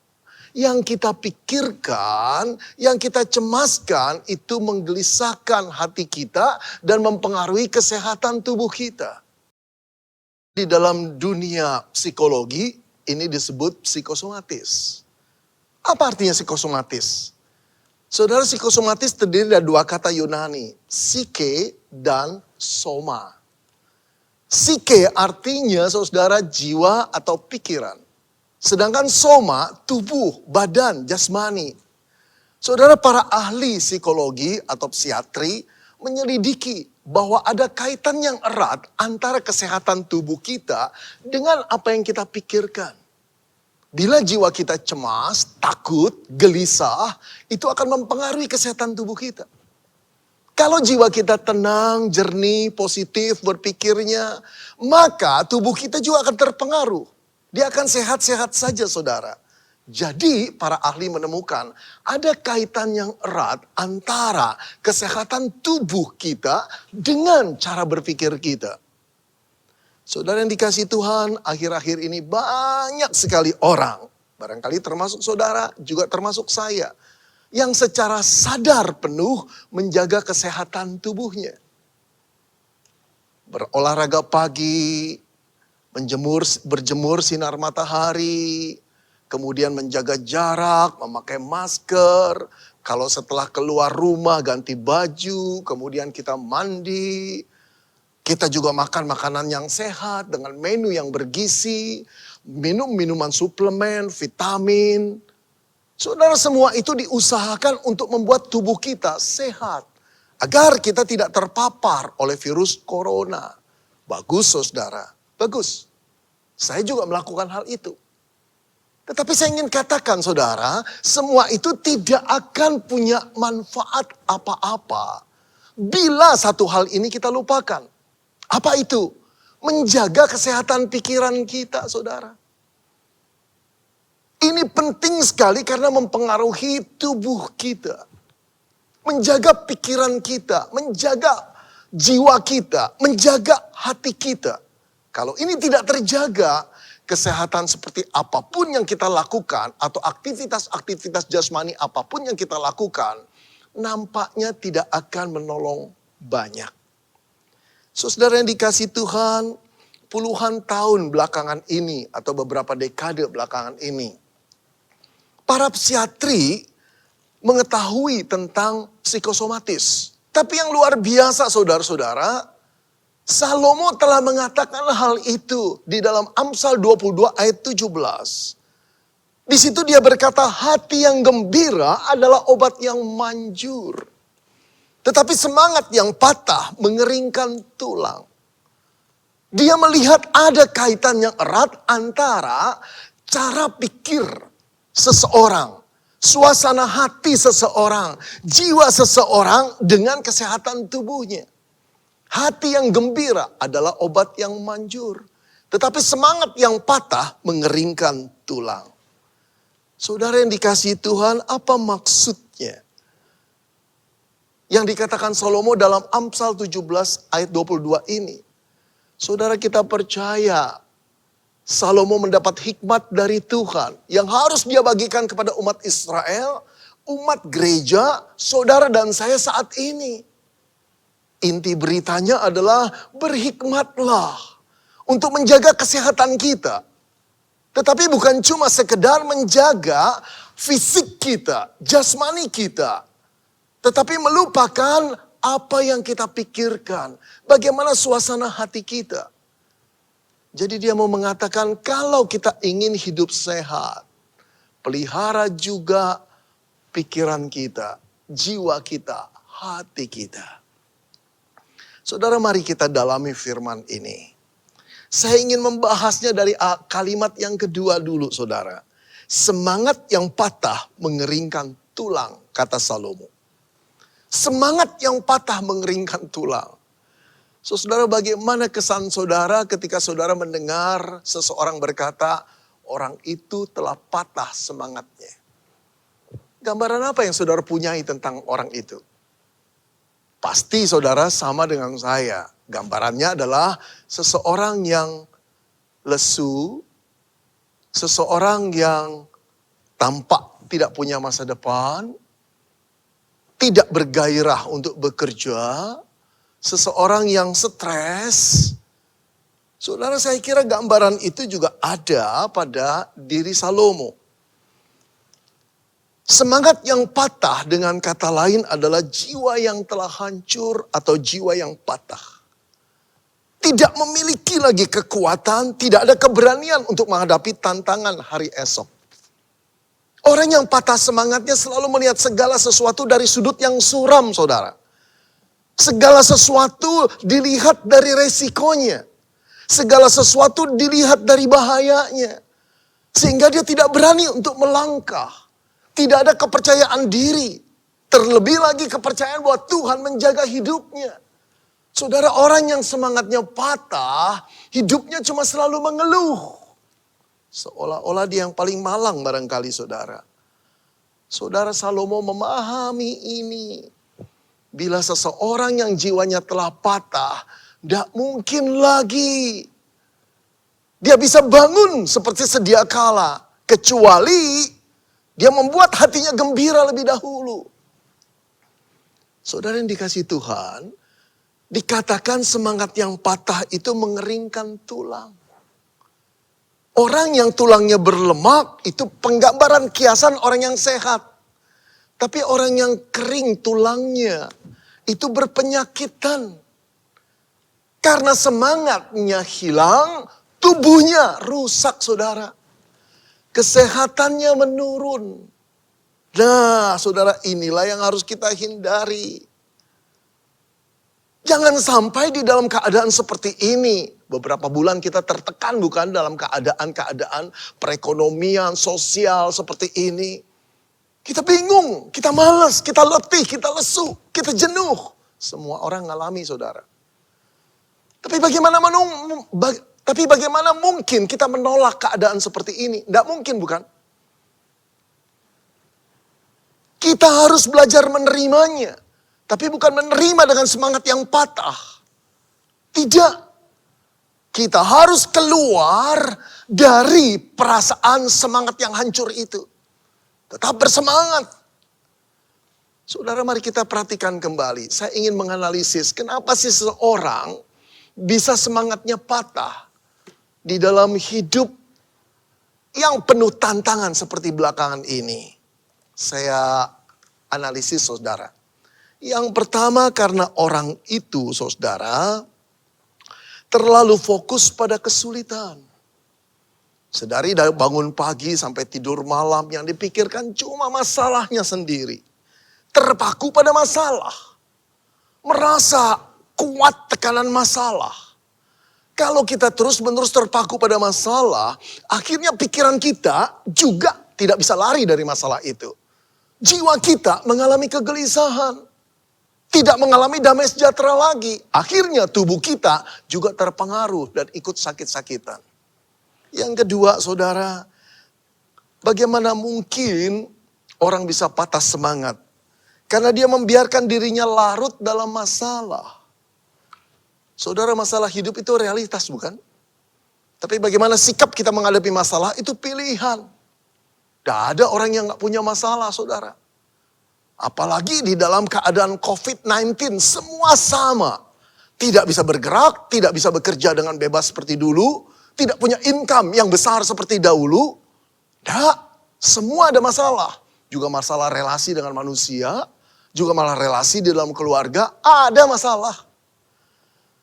Yang kita pikirkan, yang kita cemaskan itu menggelisahkan hati kita dan mempengaruhi kesehatan tubuh kita. Di dalam dunia psikologi ini disebut psikosomatis. Apa artinya psikosomatis? Saudara, psikosomatis terdiri dari dua kata Yunani, psike dan soma. Psike artinya saudara jiwa atau pikiran. Sedangkan soma, tubuh, badan, jasmani. Saudara, para ahli psikologi atau psikiatri menyelidiki bahwa ada kaitan yang erat antara kesehatan tubuh kita dengan apa yang kita pikirkan. Bila jiwa kita cemas, takut, gelisah, itu akan mempengaruhi kesehatan tubuh kita. Kalau jiwa kita tenang, jernih, positif berpikirnya, maka tubuh kita juga akan terpengaruh. Dia akan sehat-sehat saja saudara. Jadi para ahli menemukan ada kaitan yang erat antara kesehatan tubuh kita dengan cara berpikir kita. Saudara yang dikasihi Tuhan, akhir-akhir ini banyak sekali orang, barangkali termasuk saudara, juga termasuk saya, yang secara sadar penuh menjaga kesehatan tubuhnya. Berolahraga pagi, berjemur sinar matahari, kemudian menjaga jarak, memakai masker. Kalau setelah keluar rumah ganti baju, kemudian kita mandi. Kita juga makan makanan yang sehat dengan menu yang bergizi, minum minuman suplemen, vitamin. Saudara, semua itu diusahakan untuk membuat tubuh kita sehat. Agar kita tidak terpapar oleh virus corona. Bagus saudara, bagus. Saya juga melakukan hal itu. Tetapi saya ingin katakan saudara, semua itu tidak akan punya manfaat apa-apa bila satu hal ini kita lupakan. Apa itu? Menjaga kesehatan pikiran kita saudara. Ini penting sekali karena mempengaruhi tubuh kita. Menjaga pikiran kita, menjaga jiwa kita, menjaga hati kita. Kalau ini tidak terjaga, kesehatan seperti apapun yang kita lakukan atau aktivitas-aktivitas jasmani apapun yang kita lakukan, nampaknya tidak akan menolong banyak. Saudara yang dikasihi Tuhan, puluhan tahun belakangan ini atau beberapa dekade belakangan ini, para psikiatri mengetahui tentang psikosomatis. Tapi yang luar biasa saudara-saudara, Salomo telah mengatakan hal itu di dalam Amsal 22 ayat 17. Di situ dia berkata, hati yang gembira adalah obat yang manjur. Tetapi semangat yang patah mengeringkan tulang. Dia melihat ada kaitan yang erat antara cara pikir seseorang, suasana hati seseorang, jiwa seseorang dengan kesehatan tubuhnya. Hati yang gembira adalah obat yang manjur. Tetapi semangat yang patah mengeringkan tulang. Saudara yang dikasihi Tuhan, apa maksudnya? Yang dikatakan Salomo dalam Amsal 17 ayat 22 ini. Saudara, kita percaya Salomo mendapat hikmat dari Tuhan yang harus dia bagikan kepada umat Israel, umat gereja, saudara dan saya saat ini. Inti beritanya adalah berhikmatlah untuk menjaga kesehatan kita. Tetapi bukan cuma sekedar menjaga fisik kita, jasmani kita. Tetapi melupakan apa yang kita pikirkan. Bagaimana suasana hati kita. Jadi dia mau mengatakan kalau kita ingin hidup sehat, pelihara juga pikiran kita, jiwa kita, hati kita. Saudara, mari kita dalami firman ini. Saya ingin membahasnya dari kalimat yang kedua dulu, saudara. Semangat yang patah mengeringkan tulang, kata Salomo. Semangat yang patah mengeringkan tulang. Saudara, bagaimana kesan saudara ketika saudara mendengar seseorang berkata, orang itu telah patah semangatnya. Gambaran apa yang saudara punyai tentang orang itu? Pasti saudara sama dengan saya. Gambarannya adalah seseorang yang lesu, seseorang yang tampak tidak punya masa depan, tidak bergairah untuk bekerja, seseorang yang stres. Saudara, saya kira gambaran itu juga ada pada diri Salomo. Semangat yang patah dengan kata lain adalah jiwa yang telah hancur atau jiwa yang patah. Tidak memiliki lagi kekuatan, tidak ada keberanian untuk menghadapi tantangan hari esok. Orang yang patah semangatnya selalu melihat segala sesuatu dari sudut yang suram, saudara. Segala sesuatu dilihat dari resikonya. Segala sesuatu dilihat dari bahayanya. Sehingga dia tidak berani untuk melangkah. Tidak ada kepercayaan diri. Terlebih lagi kepercayaan bahwa Tuhan menjaga hidupnya. Saudara, orang yang semangatnya patah, hidupnya cuma selalu mengeluh. Seolah-olah dia yang paling malang barangkali, saudara. Saudara, Salomo memahami ini. Bila seseorang yang jiwanya telah patah, tidak mungkin lagi dia bisa bangun seperti sedia kala. Kecuali dia membuat hatinya gembira lebih dahulu. Saudara yang dikasihi Tuhan, dikatakan semangat yang patah itu mengeringkan tulang. Orang yang tulangnya berlemak itu penggambaran kiasan orang yang sehat. Tapi orang yang kering tulangnya itu berpenyakitan. Karena semangatnya hilang, tubuhnya rusak, saudara. Kesehatannya menurun. Nah, saudara, inilah yang harus kita hindari. Jangan sampai di dalam keadaan seperti ini. Beberapa bulan kita tertekan bukan dalam keadaan-keadaan perekonomian, sosial seperti ini. Kita bingung, kita malas, kita letih, kita lesu, kita jenuh. Semua orang ngalami, saudara. Tapi bagaimana mungkin kita menolak keadaan seperti ini? Tidak mungkin, bukan? Kita harus belajar menerimanya. Tapi bukan menerima dengan semangat yang patah. Tidak. Kita harus keluar dari perasaan semangat yang hancur itu. Tetap bersemangat. Saudara, mari kita perhatikan kembali. Saya ingin menganalisis kenapa sih seseorang bisa semangatnya patah di dalam hidup yang penuh tantangan seperti belakangan ini. Saya analisis, saudara. Yang pertama, karena orang itu, saudara, terlalu fokus pada kesulitan. Sedari dari bangun pagi sampai tidur malam, yang dipikirkan cuma masalahnya sendiri. Terpaku pada masalah. Merasa kuat tekanan masalah. Kalau kita terus-menerus terpaku pada masalah, akhirnya pikiran kita juga tidak bisa lari dari masalah itu. Jiwa kita mengalami kegelisahan. Tidak mengalami damai sejahtera lagi. Akhirnya tubuh kita juga terpengaruh dan ikut sakit-sakitan. Yang kedua, saudara, bagaimana mungkin orang bisa patah semangat? Karena dia membiarkan dirinya larut dalam masalah. Saudara, masalah hidup itu realitas, bukan? Tapi bagaimana sikap kita menghadapi masalah itu pilihan. Tidak ada orang yang gak punya masalah, saudara. Apalagi di dalam keadaan COVID-19 semua sama. Tidak bisa bergerak, tidak bisa bekerja dengan bebas seperti dulu. tidak punya income yang besar seperti dahulu. Tidak, semua ada masalah. Juga masalah relasi dengan manusia, juga malah relasi di dalam keluarga, ada masalah.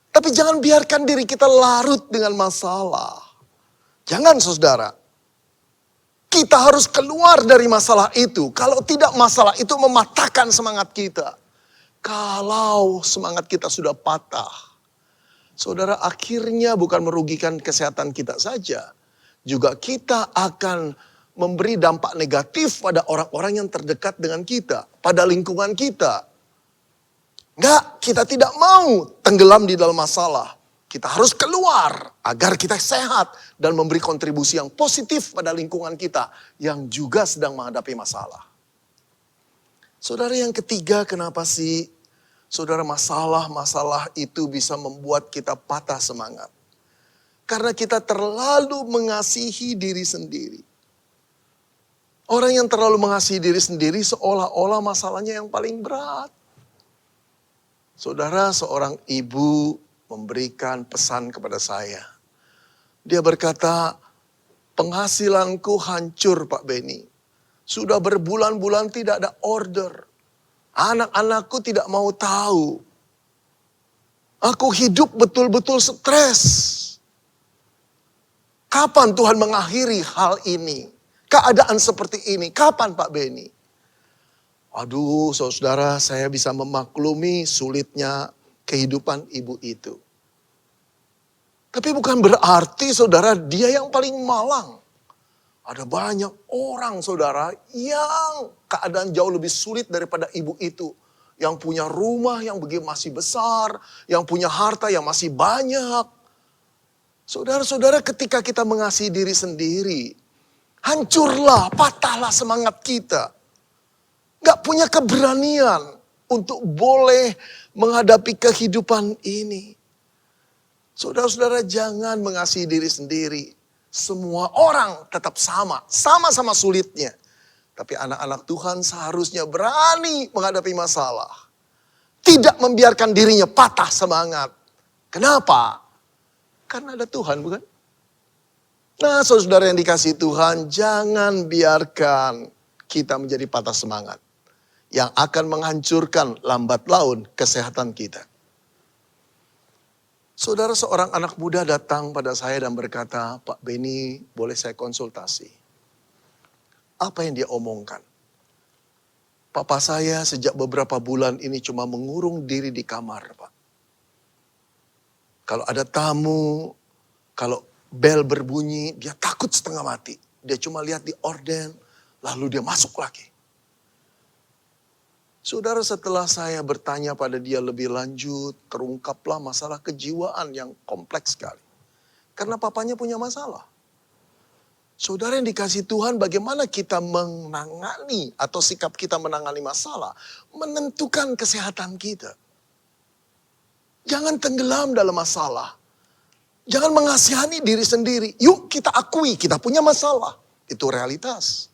Tapi jangan biarkan diri kita larut dengan masalah. Jangan saudara. Kita harus keluar dari masalah itu. Kalau tidak, masalah itu mematahkan semangat kita. Kalau semangat kita sudah patah, saudara, akhirnya bukan merugikan kesehatan kita saja. Juga kita akan memberi dampak negatif pada orang-orang yang terdekat dengan kita. Pada lingkungan kita. Enggak, kita tidak mau tenggelam di dalam masalah. Kita harus keluar agar kita sehat dan memberi kontribusi yang positif pada lingkungan kita yang juga sedang menghadapi masalah. Saudara, yang ketiga, kenapa sih saudara masalah-masalah itu bisa membuat kita patah semangat? Karena kita terlalu mengasihi diri sendiri. Orang yang terlalu mengasihi diri sendiri seolah-olah masalahnya yang paling berat. Saudara, seorang ibu memberikan pesan kepada saya. Dia berkata, penghasilanku hancur Pak Beni. Sudah berbulan-bulan tidak ada order. Anak-anakku tidak mau tahu. Aku hidup betul-betul stres. Kapan Tuhan mengakhiri hal ini? Keadaan seperti ini, kapan Pak Beni? Aduh saudara, saya bisa memaklumi sulitnya kehidupan ibu itu. Tapi bukan berarti saudara dia yang paling malang. Ada banyak orang saudara yang keadaan jauh lebih sulit daripada ibu itu. Yang punya rumah yang begitu masih besar, yang punya harta yang masih banyak. Saudara-saudara, ketika kita mengasihi diri sendiri, hancurlah, patahlah semangat kita. Gak punya keberanian untuk boleh menghadapi kehidupan ini. Saudara-saudara, jangan mengasihi diri sendiri. Semua orang tetap sama-sama sulitnya. Tapi anak-anak Tuhan seharusnya berani menghadapi masalah. Tidak membiarkan dirinya patah semangat. Kenapa? Karena ada Tuhan, bukan? Nah, saudara yang dikasihi Tuhan, jangan biarkan kita menjadi patah semangat. Yang akan menghancurkan lambat laun kesehatan kita. Saudara, seorang anak muda datang pada saya dan berkata, Pak Beni, boleh saya konsultasi? Apa yang dia omongkan? Papa saya sejak beberapa bulan ini cuma mengurung diri di kamar, Pak. Kalau ada tamu, kalau bel berbunyi, dia takut setengah mati. Dia cuma lihat di orden, lalu dia masuk lagi. Saudara, setelah saya bertanya pada dia lebih lanjut, terungkaplah masalah kejiwaan yang kompleks sekali. Karena papanya punya masalah. Saudara yang dikasihi Tuhan, bagaimana kita menangani atau sikap kita menangani masalah, menentukan kesehatan kita. Jangan tenggelam dalam masalah. Jangan mengasihani diri sendiri. Yuk kita akui kita punya masalah. Itu realitas.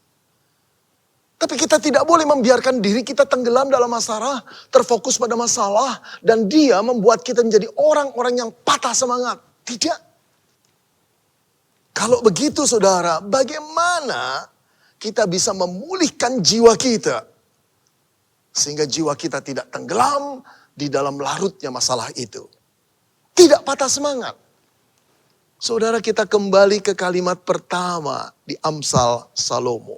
Tapi kita tidak boleh membiarkan diri kita tenggelam dalam masalah, terfokus pada masalah, dan dia membuat kita menjadi orang-orang yang patah semangat. Tidak. Kalau begitu saudara, bagaimana kita bisa memulihkan jiwa kita? Sehingga jiwa kita tidak tenggelam di dalam larutnya masalah itu. Tidak patah semangat. Saudara, kita kembali ke kalimat pertama di Amsal Salomo.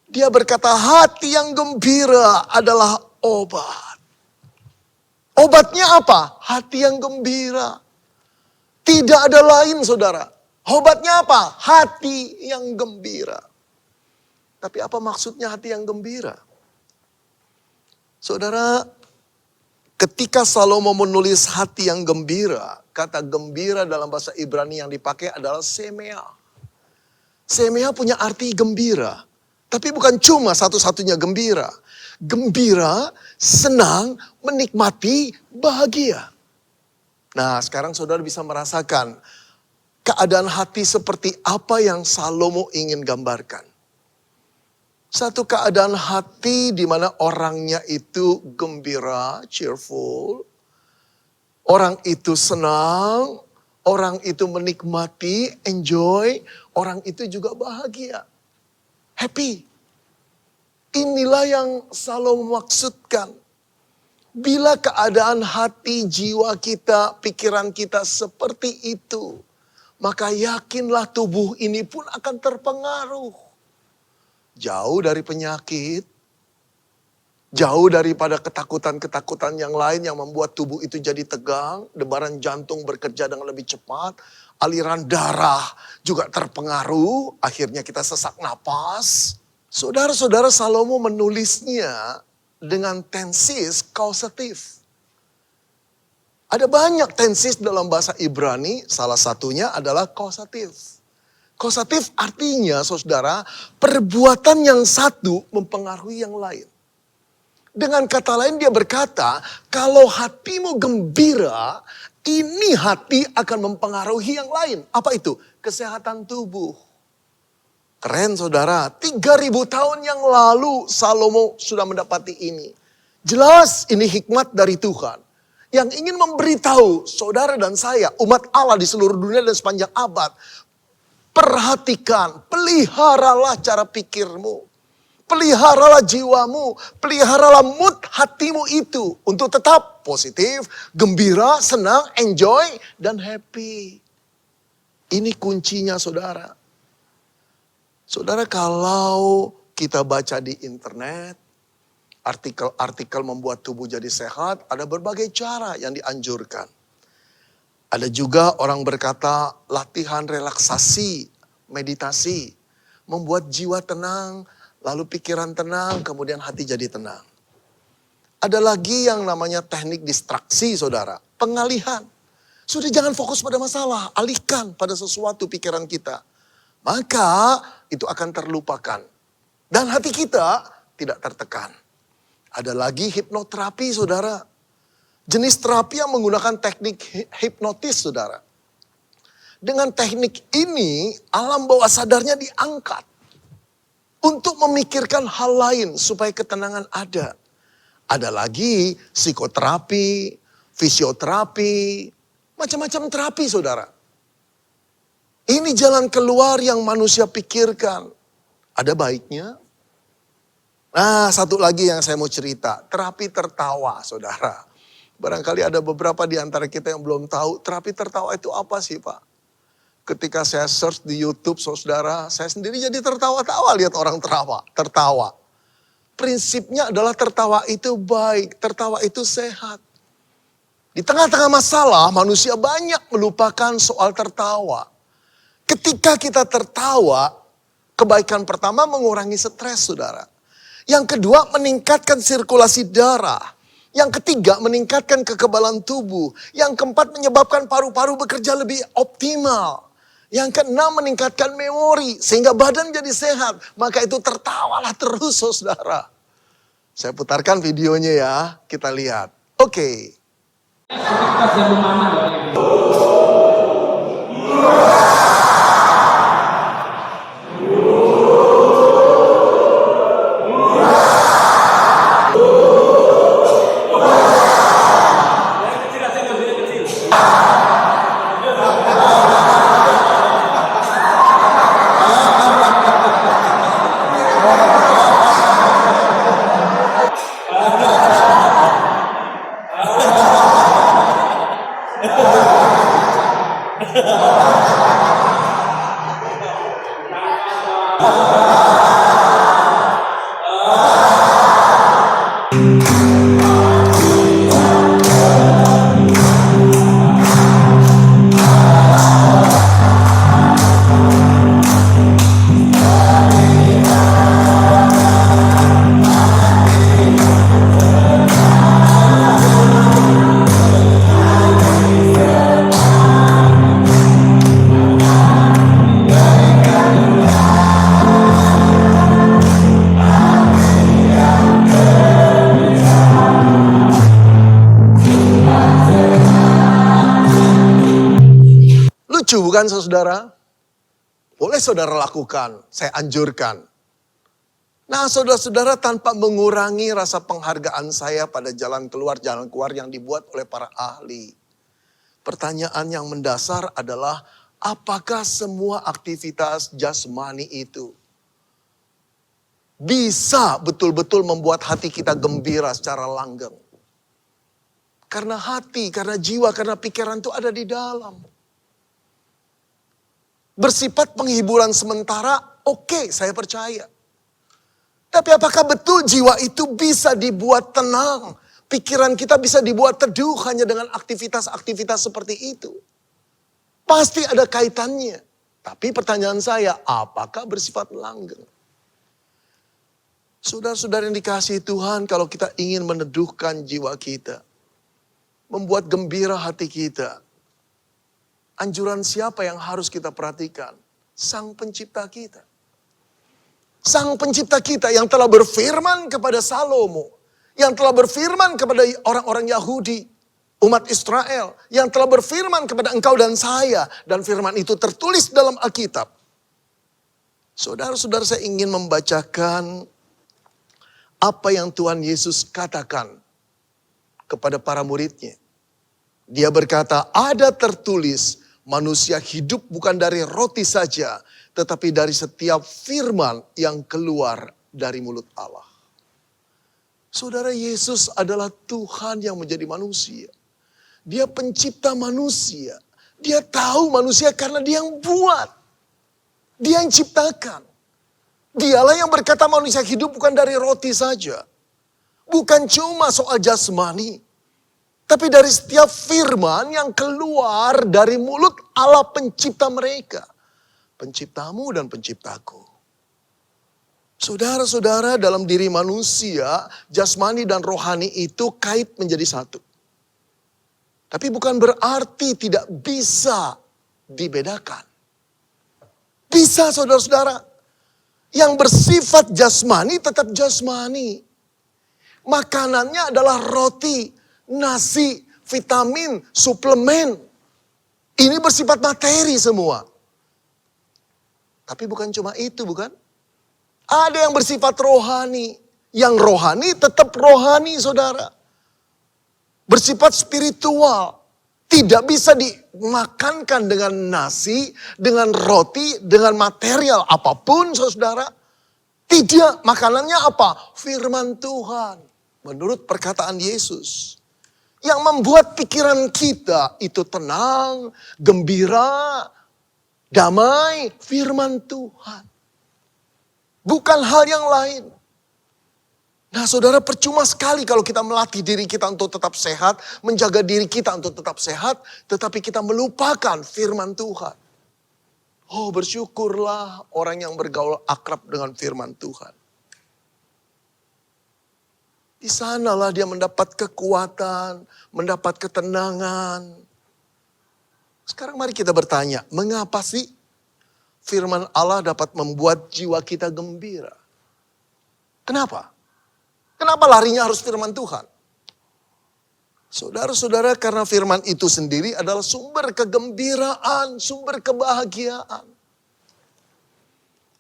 Dia berkata, hati yang gembira adalah obat. Obatnya apa? Hati yang gembira. Tidak ada lain saudara. Obatnya apa? Hati yang gembira. Tapi apa maksudnya hati yang gembira? Saudara, ketika Salomo menulis hati yang gembira, kata gembira dalam bahasa Ibrani yang dipakai adalah semea. Semea punya arti gembira. Tapi bukan cuma satu-satunya gembira. Gembira, senang, menikmati, bahagia. Nah, sekarang saudara bisa merasakan keadaan hati seperti apa yang Salomo ingin gambarkan. Satu keadaan hati di mana orangnya itu gembira, cheerful. Orang itu senang, orang itu menikmati, enjoy, orang itu juga bahagia. Happy. Inilah yang Salomo maksudkan. Bila keadaan hati, jiwa kita, pikiran kita seperti itu, maka yakinlah tubuh ini pun akan terpengaruh. Jauh dari penyakit, jauh daripada ketakutan-ketakutan yang lain yang membuat tubuh itu jadi tegang, debaran jantung bekerja dengan lebih cepat, aliran darah juga terpengaruh, akhirnya kita sesak napas. Saudara-saudara, Salomo menulisnya dengan tensis kausatif. Ada banyak tensis dalam bahasa Ibrani, salah satunya adalah kausatif. Kausatif artinya, saudara, perbuatan yang satu mempengaruhi yang lain. Dengan kata lain dia berkata, kalau hatimu gembira, ini hati akan mempengaruhi yang lain. Apa itu? Kesehatan tubuh. Keren saudara, 3.000 tahun yang lalu Salomo sudah mendapati ini. Jelas ini hikmat dari Tuhan. Yang ingin memberitahu saudara dan saya, umat Allah di seluruh dunia dan sepanjang abad. Perhatikan, peliharalah cara pikirmu. Peliharalah jiwamu, peliharalah mood hatimu itu. Untuk tetap positif, gembira, senang, enjoy, dan happy. Ini kuncinya saudara. Saudara, kalau kita baca di internet, artikel-artikel membuat tubuh jadi sehat, ada berbagai cara yang dianjurkan. Ada juga orang berkata latihan relaksasi, meditasi, membuat jiwa tenang, lalu pikiran tenang, kemudian hati jadi tenang. Ada lagi yang namanya teknik distraksi, saudara, pengalihan. Sudah jangan fokus pada masalah, alihkan pada sesuatu pikiran kita. Maka itu akan terlupakan. Dan hati kita tidak tertekan. Ada lagi hipnoterapi saudara. Jenis terapi yang menggunakan teknik hipnotis saudara. Dengan teknik ini alam bawah sadarnya diangkat. Untuk memikirkan hal lain supaya ketenangan ada. Ada lagi psikoterapi, fisioterapi, macam-macam terapi saudara. Ini jalan keluar yang manusia pikirkan. Ada baiknya. Nah, satu lagi yang saya mau cerita. Terapi tertawa, saudara. Barangkali ada beberapa di antara kita yang belum tahu. Terapi tertawa itu apa sih, Pak? Ketika saya search di YouTube, saudara, saya sendiri jadi tertawa-tawa lihat orang tertawa. Prinsipnya adalah tertawa itu baik, tertawa itu sehat. Di tengah-tengah masalah, manusia banyak melupakan soal tertawa. Ketika kita tertawa, kebaikan pertama mengurangi stres, saudara. Yang kedua, meningkatkan sirkulasi darah. Yang ketiga, meningkatkan kekebalan tubuh. Yang keempat, menyebabkan paru-paru bekerja lebih optimal. Yang keenam, meningkatkan memori, sehingga badan jadi sehat. Maka itu tertawalah terus, saudara. Saya putarkan videonya ya, kita lihat. Oke. Lucu bukan saudara? Boleh saudara lakukan, saya anjurkan. Nah saudara-saudara, tanpa mengurangi rasa penghargaan saya pada jalan keluar yang dibuat oleh para ahli. Pertanyaan yang mendasar adalah, apakah semua aktivitas jasmani itu bisa betul-betul membuat hati kita gembira secara langgeng? Karena hati, karena jiwa, karena pikiran itu ada di dalam. Bersifat penghiburan sementara, oke, saya percaya. Tapi apakah betul jiwa itu bisa dibuat tenang? Pikiran kita bisa dibuat teduh hanya dengan aktivitas-aktivitas seperti itu? Pasti ada kaitannya. Tapi pertanyaan saya, apakah bersifat langgeng? Saudara-saudara yang dikasihi Tuhan, kalau kita ingin meneduhkan jiwa kita, membuat gembira hati kita, anjuran siapa yang harus kita perhatikan? Sang pencipta kita. Sang pencipta kita yang telah berfirman kepada Salomo, yang telah berfirman kepada orang-orang Yahudi, umat Israel, yang telah berfirman kepada engkau dan saya, dan firman itu tertulis dalam Alkitab. Saudara-saudara, saya ingin membacakan apa yang Tuhan Yesus katakan kepada para muridnya. Dia berkata, ada tertulis, manusia hidup bukan dari roti saja, tetapi dari setiap firman yang keluar dari mulut Allah. Saudara, Yesus adalah Tuhan yang menjadi manusia. Dia pencipta manusia. Dia tahu manusia karena dia yang buat. Dia yang ciptakan. Dialah yang berkata manusia hidup bukan dari roti saja. Bukan cuma soal jasmani. Tapi dari setiap firman yang keluar dari mulut Allah pencipta mereka. Penciptamu dan penciptaku. Saudara-saudara, dalam diri manusia, jasmani dan rohani itu kait menjadi satu. Tapi bukan berarti tidak bisa dibedakan. Bisa, saudara-saudara. Yang bersifat jasmani tetap jasmani. Makanannya adalah roti, nasi, vitamin, suplemen. Ini bersifat materi semua. Tapi bukan cuma itu, bukan? Ada yang bersifat rohani. Yang rohani tetap rohani, saudara. Bersifat spiritual. Tidak bisa dimakankan dengan nasi, dengan roti, dengan material apapun, saudara. Tidak, makanannya apa? Firman Tuhan. Menurut perkataan Yesus. Yang membuat pikiran kita itu tenang, gembira, damai, firman Tuhan. Bukan hal yang lain. Nah, saudara, percuma sekali kalau kita melatih diri kita untuk tetap sehat, menjaga diri kita untuk tetap sehat, tetapi kita melupakan firman Tuhan. Oh, bersyukurlah orang yang bergaul akrab dengan firman Tuhan. Di sanalah dia mendapat kekuatan, mendapat ketenangan. Sekarang mari kita bertanya, mengapa sih firman Allah dapat membuat jiwa kita gembira? Kenapa? Kenapa larinya harus firman Tuhan? Saudara-saudara, karena firman itu sendiri adalah sumber kegembiraan, sumber kebahagiaan.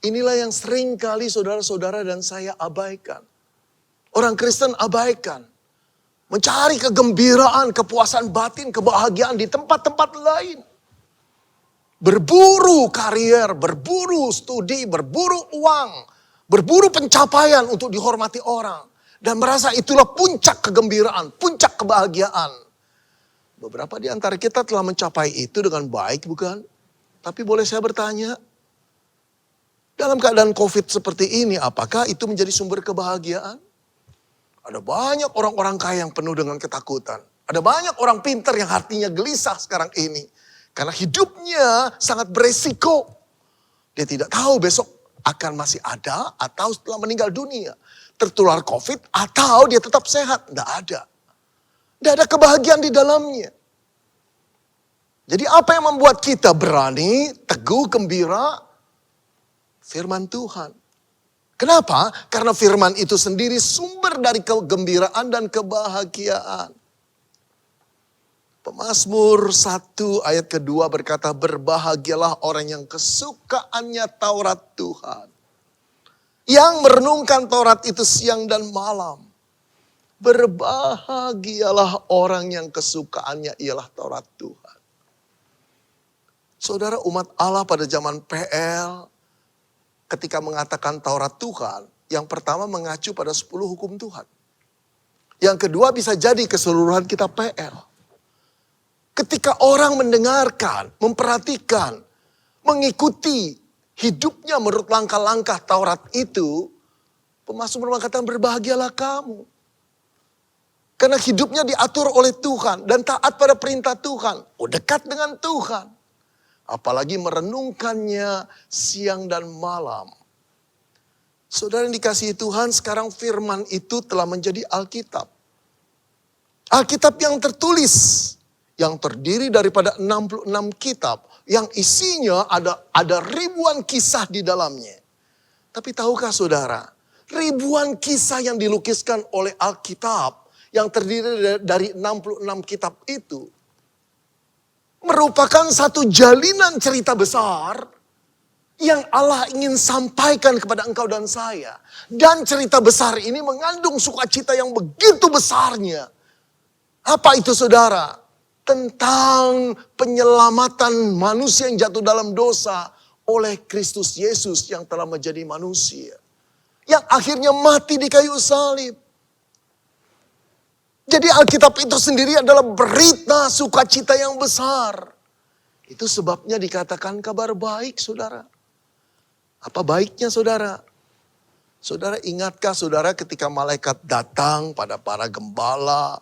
Inilah yang sering kali saudara-saudara dan saya abaikan. Orang Kristen abaikan. Mencari kegembiraan, kepuasan batin, kebahagiaan di tempat-tempat lain. Berburu karier, berburu studi, berburu uang, berburu pencapaian untuk dihormati orang. Dan merasa itulah puncak kegembiraan, puncak kebahagiaan. Beberapa di antara kita telah mencapai itu dengan baik, bukan? Tapi boleh saya bertanya, dalam keadaan COVID seperti ini, apakah itu menjadi sumber kebahagiaan? Ada banyak orang-orang kaya yang penuh dengan ketakutan. Ada banyak orang pintar yang hatinya gelisah sekarang ini. Karena hidupnya sangat beresiko. Dia tidak tahu besok akan masih ada atau setelah meninggal dunia. Tertular COVID atau dia tetap sehat. Tidak ada. Tidak ada kebahagiaan di dalamnya. Jadi apa yang membuat kita berani, teguh, gembira? Firman Tuhan. Kenapa? Karena firman itu sendiri sumber dari kegembiraan dan kebahagiaan. Pemazmur 1 ayat kedua berkata, berbahagialah orang yang kesukaannya Taurat Tuhan. Yang merenungkan Taurat itu siang dan malam. Berbahagialah orang yang kesukaannya ialah Taurat Tuhan. Saudara, umat Allah pada zaman PL ketika mengatakan Taurat Tuhan, yang pertama mengacu pada 10 hukum Tuhan. Yang kedua bisa jadi keseluruhan kita PL. Ketika orang mendengarkan, memperhatikan, mengikuti hidupnya menurut langkah-langkah Taurat itu, Pemasmur mengatakan berbahagialah kamu. Karena hidupnya diatur oleh Tuhan dan taat pada perintah Tuhan. Dekat dengan Tuhan. Apalagi merenungkannya siang dan malam. Saudara yang dikasihi Tuhan, sekarang firman itu telah menjadi Alkitab. Alkitab yang tertulis, yang terdiri daripada 66 kitab, yang isinya ada ribuan kisah di dalamnya. Tapi tahukah saudara, ribuan kisah yang dilukiskan oleh Alkitab, yang terdiri dari 66 kitab itu, merupakan satu jalinan cerita besar yang Allah ingin sampaikan kepada engkau dan saya. Dan cerita besar ini mengandung sukacita yang begitu besarnya. Apa itu saudara? Tentang penyelamatan manusia yang jatuh dalam dosa oleh Kristus Yesus yang telah menjadi manusia. Yang akhirnya mati di kayu salib. Jadi Alkitab itu sendiri adalah berita sukacita yang besar. Itu sebabnya dikatakan kabar baik, saudara. Apa baiknya, saudara? Saudara, ingatkah saudara ketika malaikat datang pada para gembala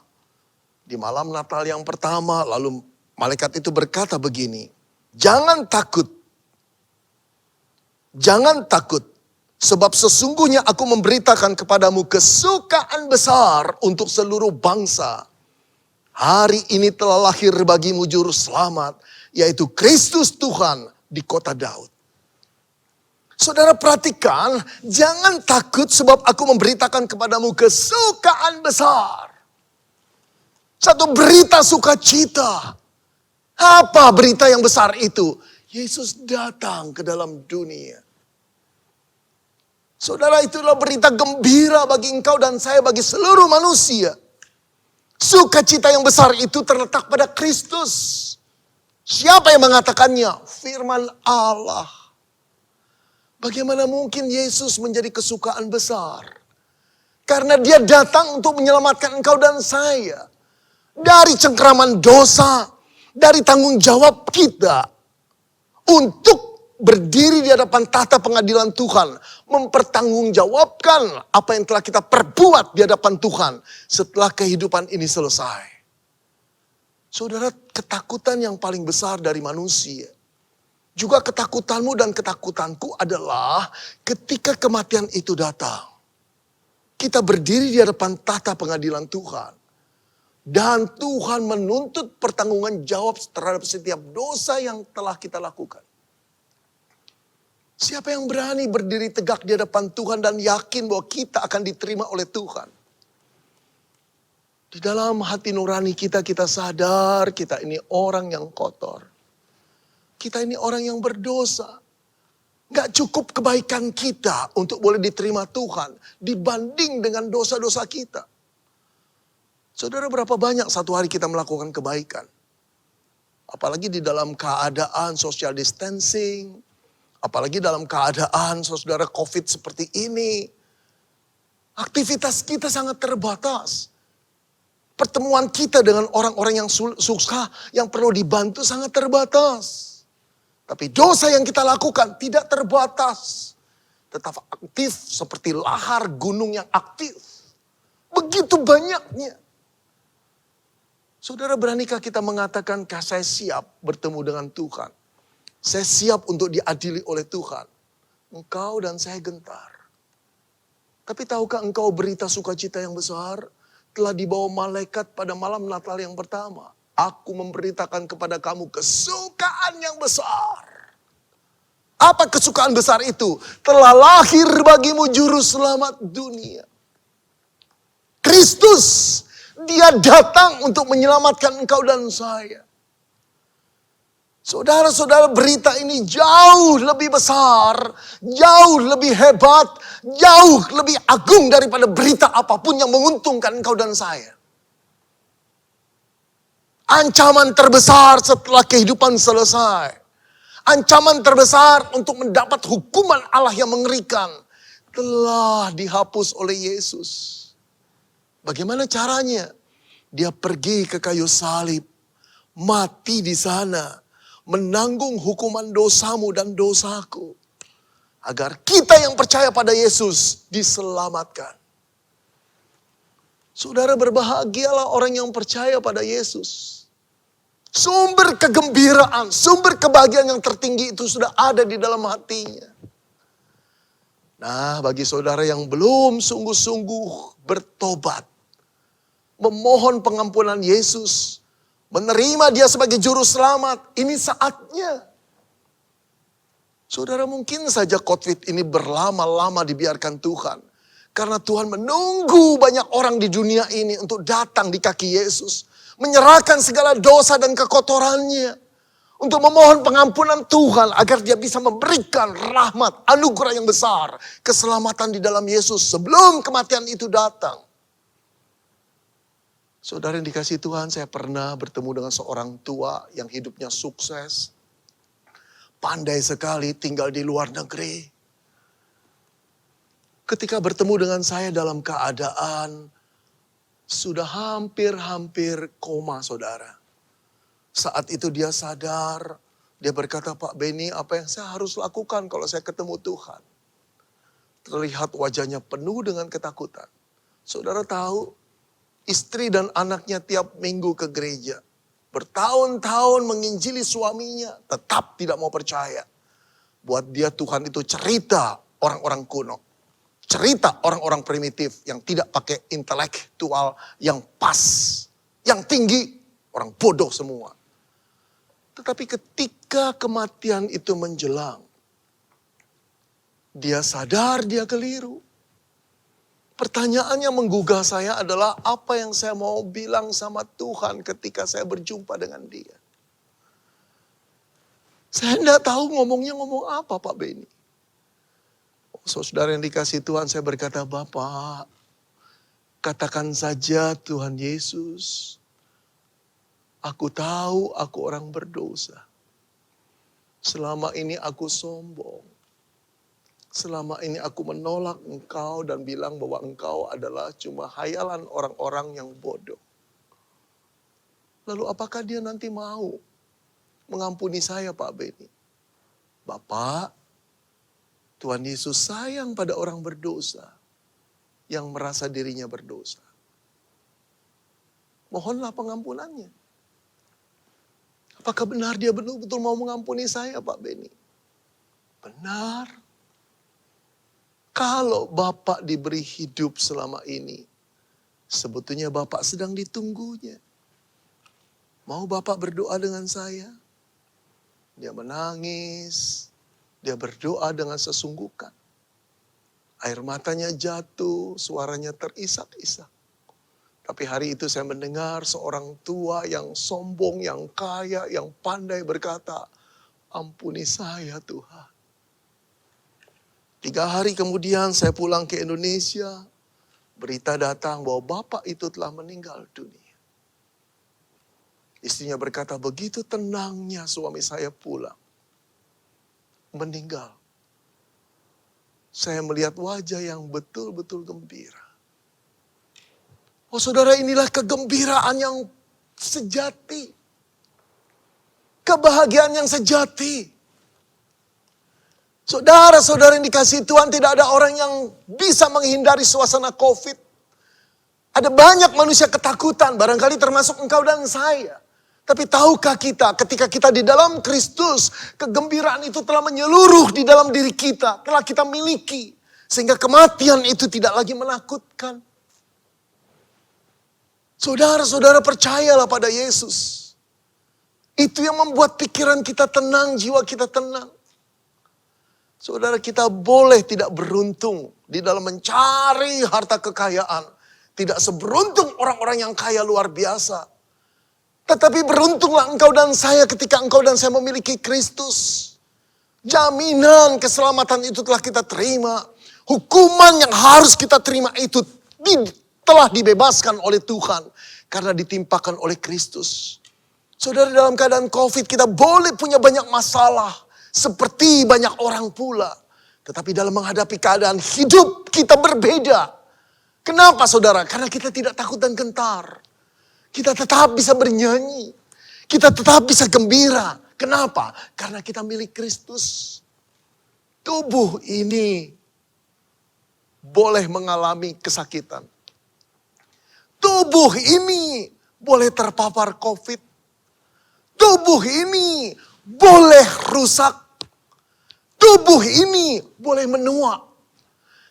di malam Natal yang pertama, lalu malaikat itu berkata begini, jangan takut. Jangan takut. Sebab sesungguhnya aku memberitakan kepadamu kesukaan besar untuk seluruh bangsa. Hari ini telah lahir bagimu juru selamat, yaitu Kristus Tuhan di kota Daud. Saudara perhatikan, jangan takut sebab aku memberitakan kepadamu kesukaan besar. Satu berita sukacita. Apa berita yang besar itu? Yesus datang ke dalam dunia. Saudara, itulah berita gembira bagi engkau dan saya, bagi seluruh manusia. Sukacita yang besar itu terletak pada Kristus. Siapa yang mengatakannya? Firman Allah. Bagaimana mungkin Yesus menjadi kesukaan besar? Karena dia datang untuk menyelamatkan engkau dan saya. Dari cengkraman dosa, dari tanggung jawab kita. Untuk berdiri di hadapan tahta pengadilan Tuhan. Mempertanggungjawabkan apa yang telah kita perbuat di hadapan Tuhan. Setelah kehidupan ini selesai. Saudara, ketakutan yang paling besar dari manusia. Juga ketakutanmu dan ketakutanku adalah ketika kematian itu datang. Kita berdiri di hadapan tahta pengadilan Tuhan. Dan Tuhan menuntut pertanggungan jawab terhadap setiap dosa yang telah kita lakukan. Siapa yang berani berdiri tegak di hadapan Tuhan dan yakin bahwa kita akan diterima oleh Tuhan? Di dalam hati nurani kita sadar kita ini orang yang kotor. Kita ini orang yang berdosa. Gak cukup kebaikan kita untuk boleh diterima Tuhan dibanding dengan dosa-dosa kita. Saudara, berapa banyak satu hari kita melakukan kebaikan? Apalagi di dalam keadaan social distancing. Apalagi dalam keadaan saudara COVID seperti ini. Aktivitas kita sangat terbatas. Pertemuan kita dengan orang-orang yang susah, yang perlu dibantu sangat terbatas. Tapi dosa yang kita lakukan tidak terbatas. Tetap aktif seperti lahar gunung yang aktif. Begitu banyaknya. Saudara, beranikah kita mengatakan, saya siap bertemu dengan Tuhan? Saya siap untuk diadili oleh Tuhan. Engkau dan saya gentar. Tapi tahukah engkau berita sukacita yang besar? Telah dibawa malaikat pada malam Natal yang pertama. Aku memberitakan kepada kamu kesukaan yang besar. Apa kesukaan besar itu? Telah lahir bagimu juru selamat dunia. Kristus, dia datang untuk menyelamatkan engkau dan saya. Saudara-saudara, berita ini jauh lebih besar, jauh lebih hebat, jauh lebih agung daripada berita apapun yang menguntungkan engkau dan saya. Ancaman terbesar setelah kehidupan selesai Ancaman terbesar untuk mendapat hukuman Allah yang mengerikan telah dihapus oleh Yesus. Bagaimana caranya? Dia pergi ke kayu salib, mati di sana, menanggung hukuman dosamu dan dosaku. Agar kita yang percaya pada Yesus diselamatkan. Saudara, berbahagialah orang yang percaya pada Yesus. Sumber kegembiraan, sumber kebahagiaan yang tertinggi itu sudah ada di dalam hatinya. Nah, bagi saudara yang belum sungguh-sungguh bertobat, memohon pengampunan Yesus, menerima Dia sebagai juru selamat, ini saatnya. Saudara, mungkin saja COVID ini berlama-lama dibiarkan Tuhan. Karena Tuhan menunggu banyak orang di dunia ini untuk datang di kaki Yesus. Menyerahkan segala dosa dan kekotorannya. Untuk memohon pengampunan Tuhan agar dia bisa memberikan rahmat, anugerah yang besar. Keselamatan di dalam Yesus sebelum kematian itu datang. Saudara yang dikasihi Tuhan, saya pernah bertemu dengan seorang tua yang hidupnya sukses. Pandai sekali tinggal di luar negeri. Ketika bertemu dengan saya dalam keadaan sudah hampir koma, saudara. Saat itu dia sadar, dia berkata, Pak Benny, apa yang saya harus lakukan kalau saya ketemu Tuhan? Terlihat wajahnya penuh dengan ketakutan. Saudara tahu, istri dan anaknya tiap minggu ke gereja. Bertahun-tahun menginjili suaminya, tetap tidak mau percaya. Buat dia Tuhan itu cerita orang-orang kuno. Cerita orang-orang primitif yang tidak pakai intelektual yang pas, yang tinggi, orang bodoh semua. Tetapi ketika kematian itu menjelang, dia sadar dia keliru. Pertanyaan yang menggugah saya adalah apa yang saya mau bilang sama Tuhan ketika saya berjumpa dengan Dia. Saya tidak tahu ngomong apa Pak Benny. Saudara yang dikasihi Tuhan, saya berkata, Bapak, katakan saja Tuhan Yesus, aku tahu aku orang berdosa. Selama ini aku sombong. Selama ini aku menolak Engkau dan bilang bahwa Engkau adalah cuma hayalan orang-orang yang bodoh. Lalu apakah Dia nanti mau mengampuni saya, Pak Benny? Bapak, Tuhan Yesus sayang pada orang berdosa yang merasa dirinya berdosa. Mohonlah pengampunannya. Apakah benar Dia betul-betul mau mengampuni saya, Pak Benny? Benar. Kalau Bapak diberi hidup selama ini, sebetulnya Bapak sedang ditunggunya. Mau Bapak berdoa dengan saya? Dia menangis. Dia berdoa dengan sesungguhkan. Air matanya jatuh, suaranya terisak-isak. Tapi hari itu saya mendengar seorang tua yang sombong, yang kaya, yang pandai berkata, ampuni saya Tuhan. 3 hari kemudian saya pulang ke Indonesia. Berita datang bahwa bapak itu telah meninggal dunia. Istrinya berkata, begitu tenangnya suami saya pulang. Meninggal. Saya melihat wajah yang betul-betul gembira. Oh saudara, inilah kegembiraan yang sejati. Kebahagiaan yang sejati. Saudara-saudara yang dikasihi Tuhan, tidak ada orang yang bisa menghindari suasana COVID. Ada banyak manusia ketakutan, barangkali termasuk engkau dan saya. Tapi tahukah kita ketika kita di dalam Kristus, kegembiraan itu telah menyeluruh di dalam diri kita, telah kita miliki. Sehingga kematian itu tidak lagi menakutkan. Saudara-saudara percayalah pada Yesus. Itu yang membuat pikiran kita tenang, jiwa kita tenang. Saudara, kita boleh tidak beruntung di dalam mencari harta kekayaan. Tidak seberuntung orang-orang yang kaya luar biasa. Tetapi beruntunglah engkau dan saya ketika engkau dan saya memiliki Kristus. Jaminan keselamatan itu telah kita terima. Hukuman yang harus kita terima itu telah dibebaskan oleh Tuhan. Karena ditimpakan oleh Kristus. Saudara, dalam keadaan COVID kita boleh punya banyak masalah. Seperti banyak orang pula. Tetapi dalam menghadapi keadaan hidup kita berbeda. Kenapa saudara? Karena kita tidak takut dan gentar. Kita tetap bisa bernyanyi. Kita tetap bisa gembira. Kenapa? Karena kita milik Kristus. Tubuh ini boleh mengalami kesakitan. Tubuh ini boleh terpapar COVID. Tubuh ini boleh rusak. Tubuh ini boleh menua.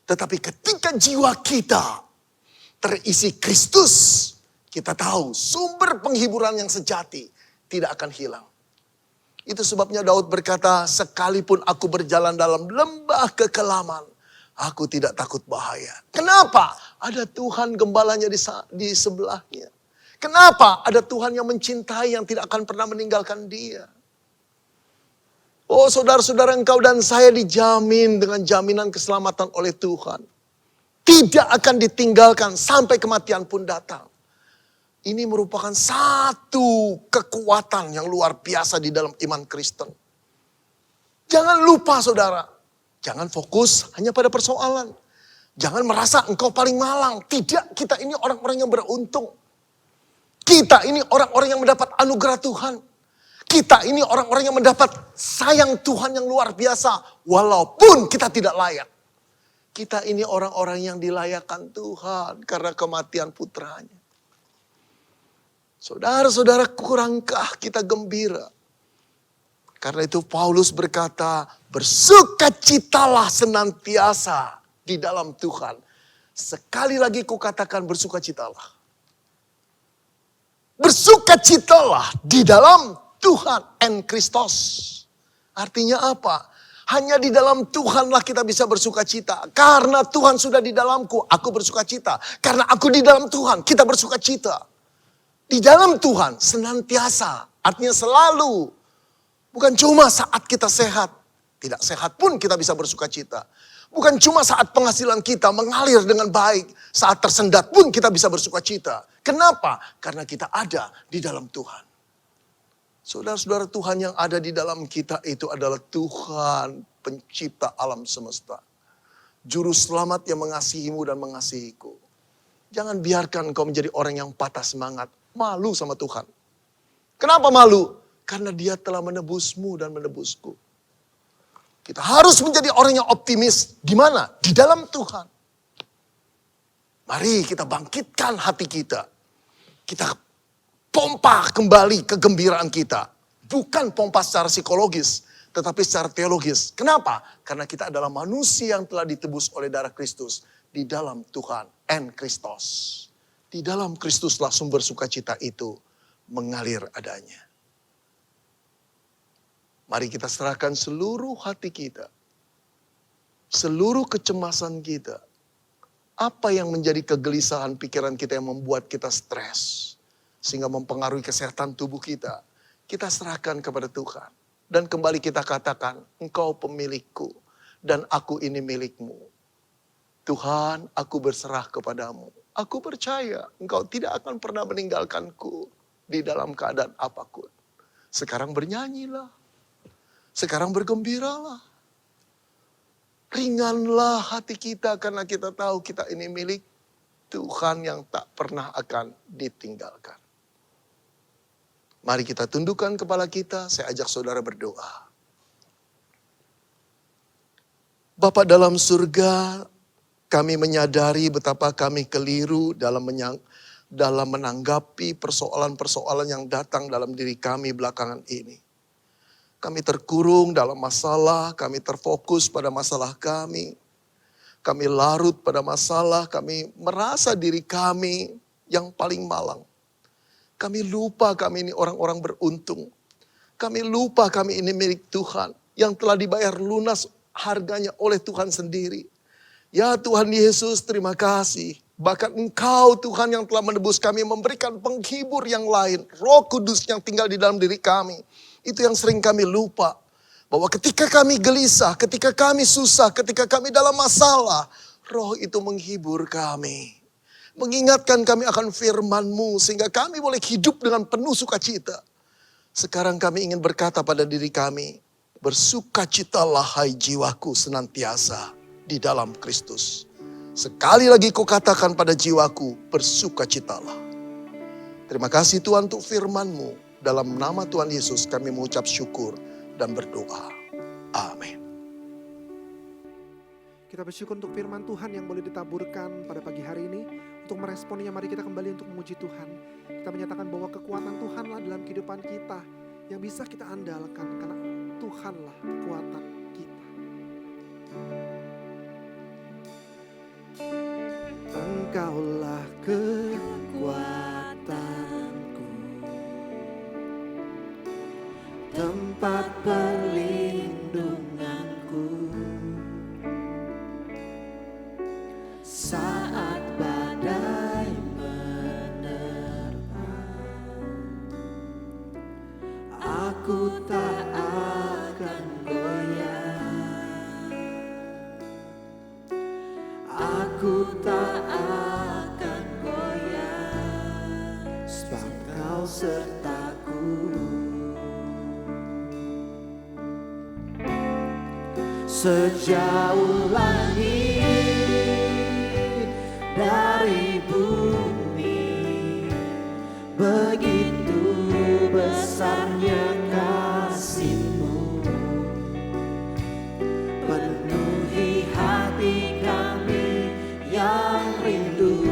Tetapi ketika jiwa kita terisi Kristus, kita tahu sumber penghiburan yang sejati tidak akan hilang. Itu sebabnya Daud berkata, sekalipun aku berjalan dalam lembah kekelaman, aku tidak takut bahaya. Kenapa? Ada Tuhan gembalanya di sebelahnya. Kenapa? Ada Tuhan yang mencintai, yang tidak akan pernah meninggalkan dia. Oh saudara-saudara, engkau dan saya dijamin dengan jaminan keselamatan oleh Tuhan. Tidak akan ditinggalkan sampai kematian pun datang. Ini merupakan satu kekuatan yang luar biasa di dalam iman Kristen. Jangan lupa saudara, jangan fokus hanya pada persoalan. Jangan merasa engkau paling malang. Tidak, kita ini orang-orang yang beruntung. Kita ini orang-orang yang mendapat anugerah Tuhan. Kita ini orang-orang yang mendapat sayang Tuhan yang luar biasa. Walaupun kita tidak layak. Kita ini orang-orang yang dilayakkan Tuhan karena kematian putranya. Saudara-saudara, kurangkah kita gembira? Karena itu Paulus berkata, bersukacitalah senantiasa di dalam Tuhan. Sekali lagi kukatakan bersukacitalah. Bersukacitalah di dalam Tuhan and Kristus. Artinya apa? Hanya di dalam Tuhanlah kita bisa bersukacita. Karena Tuhan sudah di dalamku, aku bersukacita. Karena aku di dalam Tuhan, kita bersukacita. Di dalam Tuhan senantiasa, artinya selalu. Bukan cuma saat kita sehat. Tidak sehat pun kita bisa bersukacita. Bukan cuma saat penghasilan kita mengalir dengan baik. Saat tersendat pun kita bisa bersukacita. Kenapa? Karena kita ada di dalam Tuhan. Saudara-saudara, Tuhan yang ada di dalam kita itu adalah Tuhan pencipta alam semesta. Juru selamat yang mengasihimu dan mengasihiku. Jangan biarkan kau menjadi orang yang patah semangat. Malu sama Tuhan. Kenapa malu? Karena dia telah menebusmu dan menebusku. Kita harus menjadi orang yang optimis. Di mana? Di dalam Tuhan. Mari kita bangkitkan hati kita. Kita pompa kembali kegembiraan kita. Bukan pompa secara psikologis, tetapi secara teologis. Kenapa? Karena kita adalah manusia yang telah ditebus oleh darah Kristus. Di dalam Tuhan and Kristus. Di dalam Kristuslah sumber sukacita itu mengalir adanya. Mari kita serahkan seluruh hati kita. Seluruh kecemasan kita. Apa yang menjadi kegelisahan pikiran kita yang membuat kita stres. Sehingga mempengaruhi kesehatan tubuh kita. Kita serahkan kepada Tuhan. Dan kembali kita katakan, engkau pemilikku. Dan aku ini milikmu. Tuhan, aku berserah kepadamu. Aku percaya engkau tidak akan pernah meninggalkanku di dalam keadaan apapun. Sekarang bernyanyilah. Sekarang bergembiralah. Ringanlah hati kita karena kita tahu kita ini milik Tuhan yang tak pernah akan ditinggalkan. Mari kita tundukkan kepala kita, saya ajak saudara berdoa. Bapa dalam surga, kami menyadari betapa kami keliru dalam menanggapi persoalan-persoalan yang datang dalam diri kami belakangan ini. Kami terkurung dalam masalah, kami terfokus pada masalah kami. Kami larut pada masalah, kami merasa diri kami yang paling malang. Kami lupa kami ini orang-orang beruntung. Kami lupa kami ini milik Tuhan yang telah dibayar lunas harganya oleh Tuhan sendiri. Ya Tuhan Yesus, terima kasih. Bahkan Engkau Tuhan yang telah menebus kami, memberikan penghibur yang lain. Roh Kudus yang tinggal di dalam diri kami. Itu yang sering kami lupa. Bahwa ketika kami gelisah, ketika kami susah, ketika kami dalam masalah, Roh itu menghibur kami. Mengingatkan kami akan firman-Mu sehingga kami boleh hidup dengan penuh sukacita. Sekarang kami ingin berkata pada diri kami, Bersukacitalah hai jiwaku senantiasa di dalam Kristus. Sekali lagi kau katakan pada jiwaku, bersukacitalah. Terima kasih Tuhan untuk firman-Mu. Dalam nama Tuhan Yesus kami mengucap syukur dan berdoa. Amin. Kita bersyukur untuk firman Tuhan yang boleh ditaburkan pada pagi hari ini. Untuk meresponnya, mari kita kembali untuk memuji Tuhan. Kita menyatakan bahwa kekuatan Tuhanlah dalam kehidupan kita yang bisa kita andalkan, karena Tuhanlah kekuatan kita. Engkaulah kekuatanku, tempat perlindunganku, saat badai menerpa. Aku tak akan goyah, aku tak akan goyah, sebab Kau sertaku. Sejauh langit dari bumi, begitu besarnya kasih-Mu, penuhi hati kami yang rindu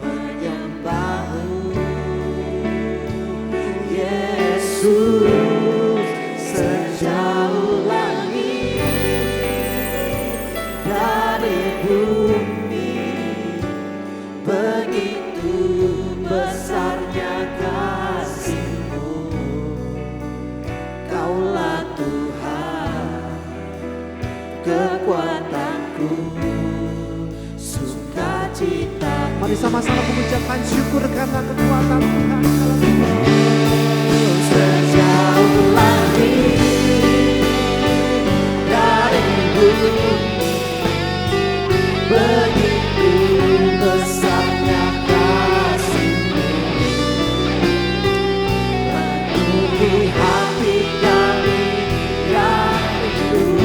menyembah-Mu, Yesus. Sejauh dari bumi, begitu besarnya kasih-Mu, Kaulah Tuhan, kekuatanku, sukacita. Mari sama-sama mengucapkan syukur karena kekuatan Tuhan. Sejauh langit dari bumi, begitu besarnya kasih-Mu, penuhi hati kami yang rindu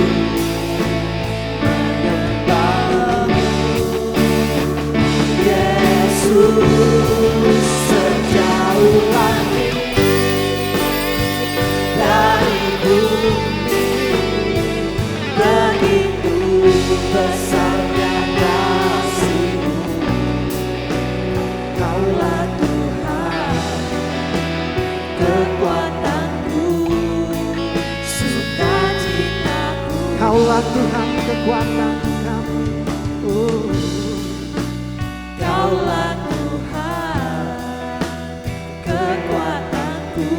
menyembah-Mu, Yesus. Sejauh langit dari bumi, begitu besarnya kasih-Mu, Kaulah Tuhan, kekuatanku, sukacitaku. Kaulah Tuhan, kekuatan kami. Kaulah Tuhan, kekuatanku,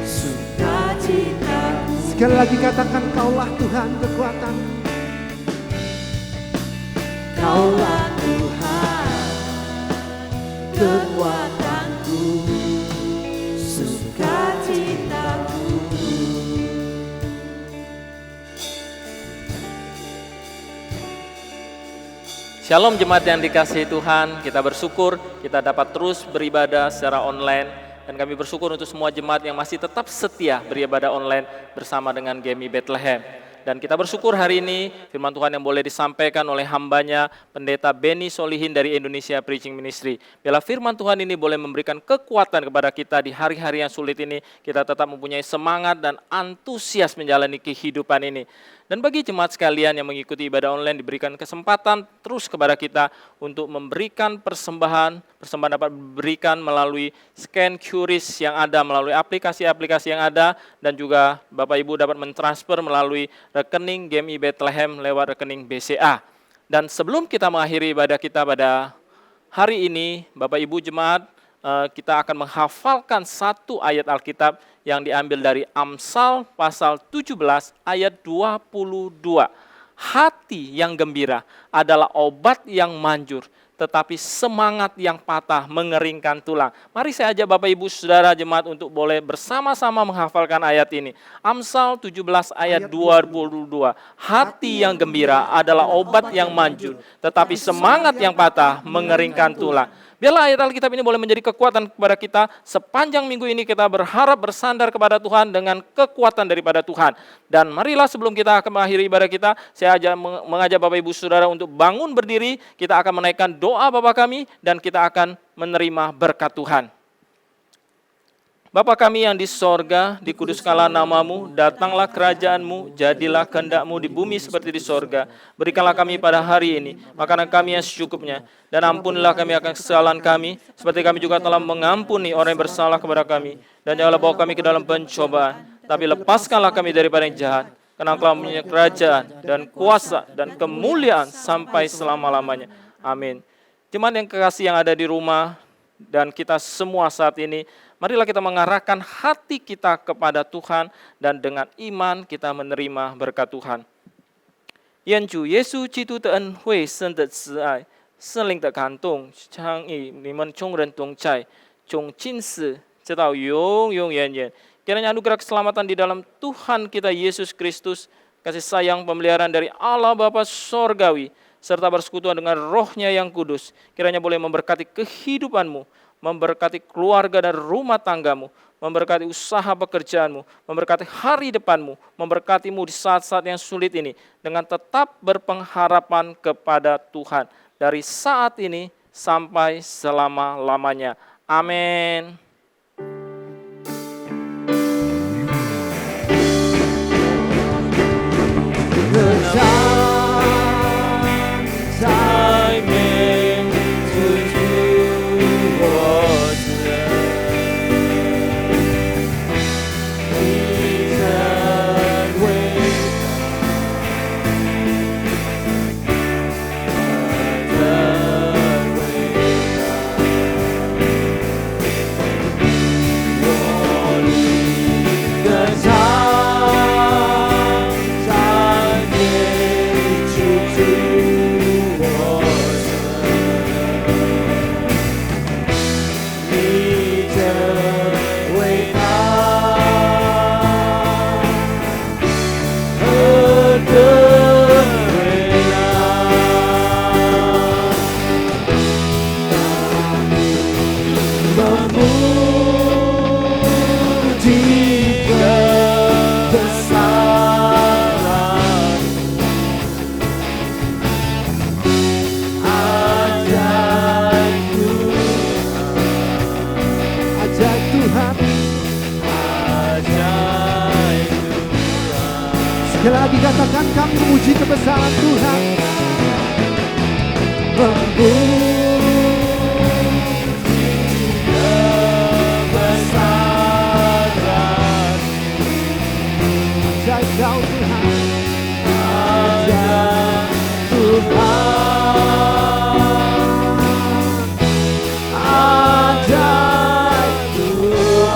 sukacitaku. Sekali lagi katakan, Kaulah Tuhan, kekuatan. Kaulah Tuhan, kekuatanku, sukacitaku. Shalom jemaat yang dikasihi Tuhan, kita bersyukur kita dapat terus beribadah secara online. Dan kami bersyukur untuk semua jemaat yang masih tetap setia beribadah online bersama dengan GMI Bethlehem. Dan kita bersyukur hari ini firman Tuhan yang boleh disampaikan oleh hambanya Pendeta Benny Solihin dari Indonesia Preaching Ministry. Bila firman Tuhan ini boleh memberikan kekuatan kepada kita di hari-hari yang sulit ini, kita tetap mempunyai semangat dan antusias menjalani kehidupan ini. Dan bagi jemaat sekalian yang mengikuti ibadah online diberikan kesempatan terus kepada kita untuk memberikan persembahan. Persembahan dapat diberikan melalui scan QRIS yang ada, melalui aplikasi-aplikasi yang ada, dan juga Bapak Ibu dapat mentransfer melalui rekening GMI Bethlehem lewat rekening BCA. Dan sebelum kita mengakhiri ibadah kita pada hari ini, Bapak Ibu jemaat, kita akan menghafalkan satu ayat Alkitab yang diambil dari Amsal pasal 17 ayat 22. Hati yang gembira adalah obat yang manjur, tetapi semangat yang patah mengeringkan tulang. Mari saya ajak Bapak Ibu Saudara jemaat untuk boleh bersama-sama menghafalkan ayat ini. Amsal 17 ayat 22. Hati yang gembira adalah obat yang manjur, tetapi semangat yang patah mengeringkan tulang. Biarlah ayat Alkitab ini boleh menjadi kekuatan kepada kita. Sepanjang minggu ini kita berharap bersandar kepada Tuhan dengan kekuatan daripada Tuhan. Dan marilah sebelum kita akan mengakhiri ibadah kita, saya mengajak Bapak Ibu Saudara untuk bangun berdiri. Kita akan menaikkan doa Bapa kami dan kita akan menerima berkat Tuhan. Bapa kami yang di sorga, dikuduskanlah namamu, datanglah kerajaanmu, jadilah kehendak-mu di bumi seperti di sorga. Berikanlah kami pada hari ini makanan kami yang secukupnya, dan ampunilah kami akan kesalahan kami, seperti kami juga telah mengampuni orang yang bersalah kepada kami. Dan janganlah bawa kami ke dalam pencobaan, tapi lepaskanlah kami daripada yang jahat. Karena Engkau mempunyai kerajaan dan kuasa dan kemuliaan sampai selama-lamanya. Amin. Jemaat yang kekasih yang ada di rumah dan kita semua saat ini, marilah kita mengarahkan hati kita kepada Tuhan dan dengan iman kita menerima berkat Tuhan. 愿主耶稣基督的恩惠、神的慈爱、圣灵的感动，常与你们众人同在，从今时直到永永远远。Kiranya anugerah keselamatan di dalam Tuhan kita Yesus Kristus, kasih sayang pemeliharaan dari Allah Bapa Sorgawi, serta bersekutuan dengan Roh-Nya yang kudus, kiranya boleh memberkati kehidupanmu, memberkati keluarga dan rumah tanggamu, memberkati usaha pekerjaanmu, memberkati hari depanmu, memberkatimu di saat-saat yang sulit ini, dengan tetap berpengharapan kepada Tuhan, dari saat ini sampai selama-lamanya. Amin. Sekali lagi katakan, kami memuji kebesaran Tuhan. Kebesaran ajaib Kau Tuhan, ajaib Tuhan, ajaib Tuhan, ajaib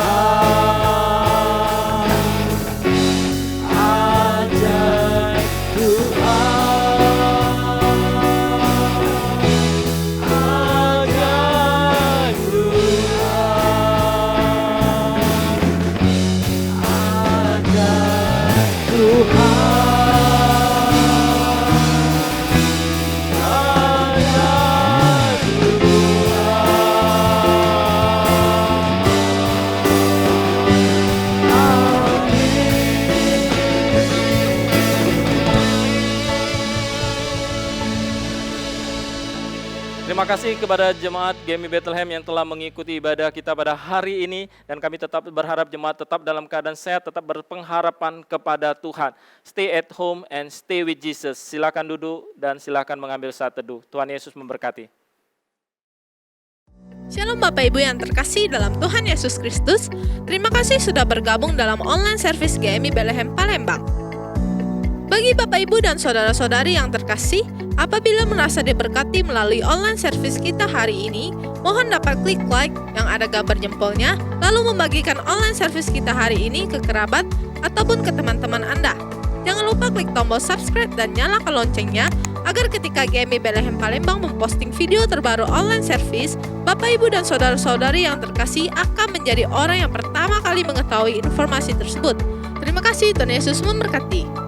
Terima kasih kepada jemaat GMI Bethlehem yang telah mengikuti ibadah kita pada hari ini, dan kami tetap berharap jemaat tetap dalam keadaan sehat, tetap berpengharapan kepada Tuhan. Stay at home and stay with Jesus. Silakan duduk dan silakan mengambil saat teduh. Tuhan Yesus memberkati. Shalom Bapak Ibu yang terkasih dalam Tuhan Yesus Kristus. Terima kasih sudah bergabung dalam online service GMI Bethlehem Palembang. Bagi Bapak Ibu dan saudara-saudari yang terkasih, apabila merasa diberkati melalui online service kita hari ini, mohon dapat klik like yang ada gambar jempolnya, lalu membagikan online service kita hari ini ke kerabat ataupun ke teman-teman Anda. Jangan lupa klik tombol subscribe dan nyalakan loncengnya, agar ketika GMI Bethlehem Palembang memposting video terbaru online service, Bapak Ibu dan saudara-saudari yang terkasih akan menjadi orang yang pertama kali mengetahui informasi tersebut. Terima kasih, Tuhan Yesus memberkati.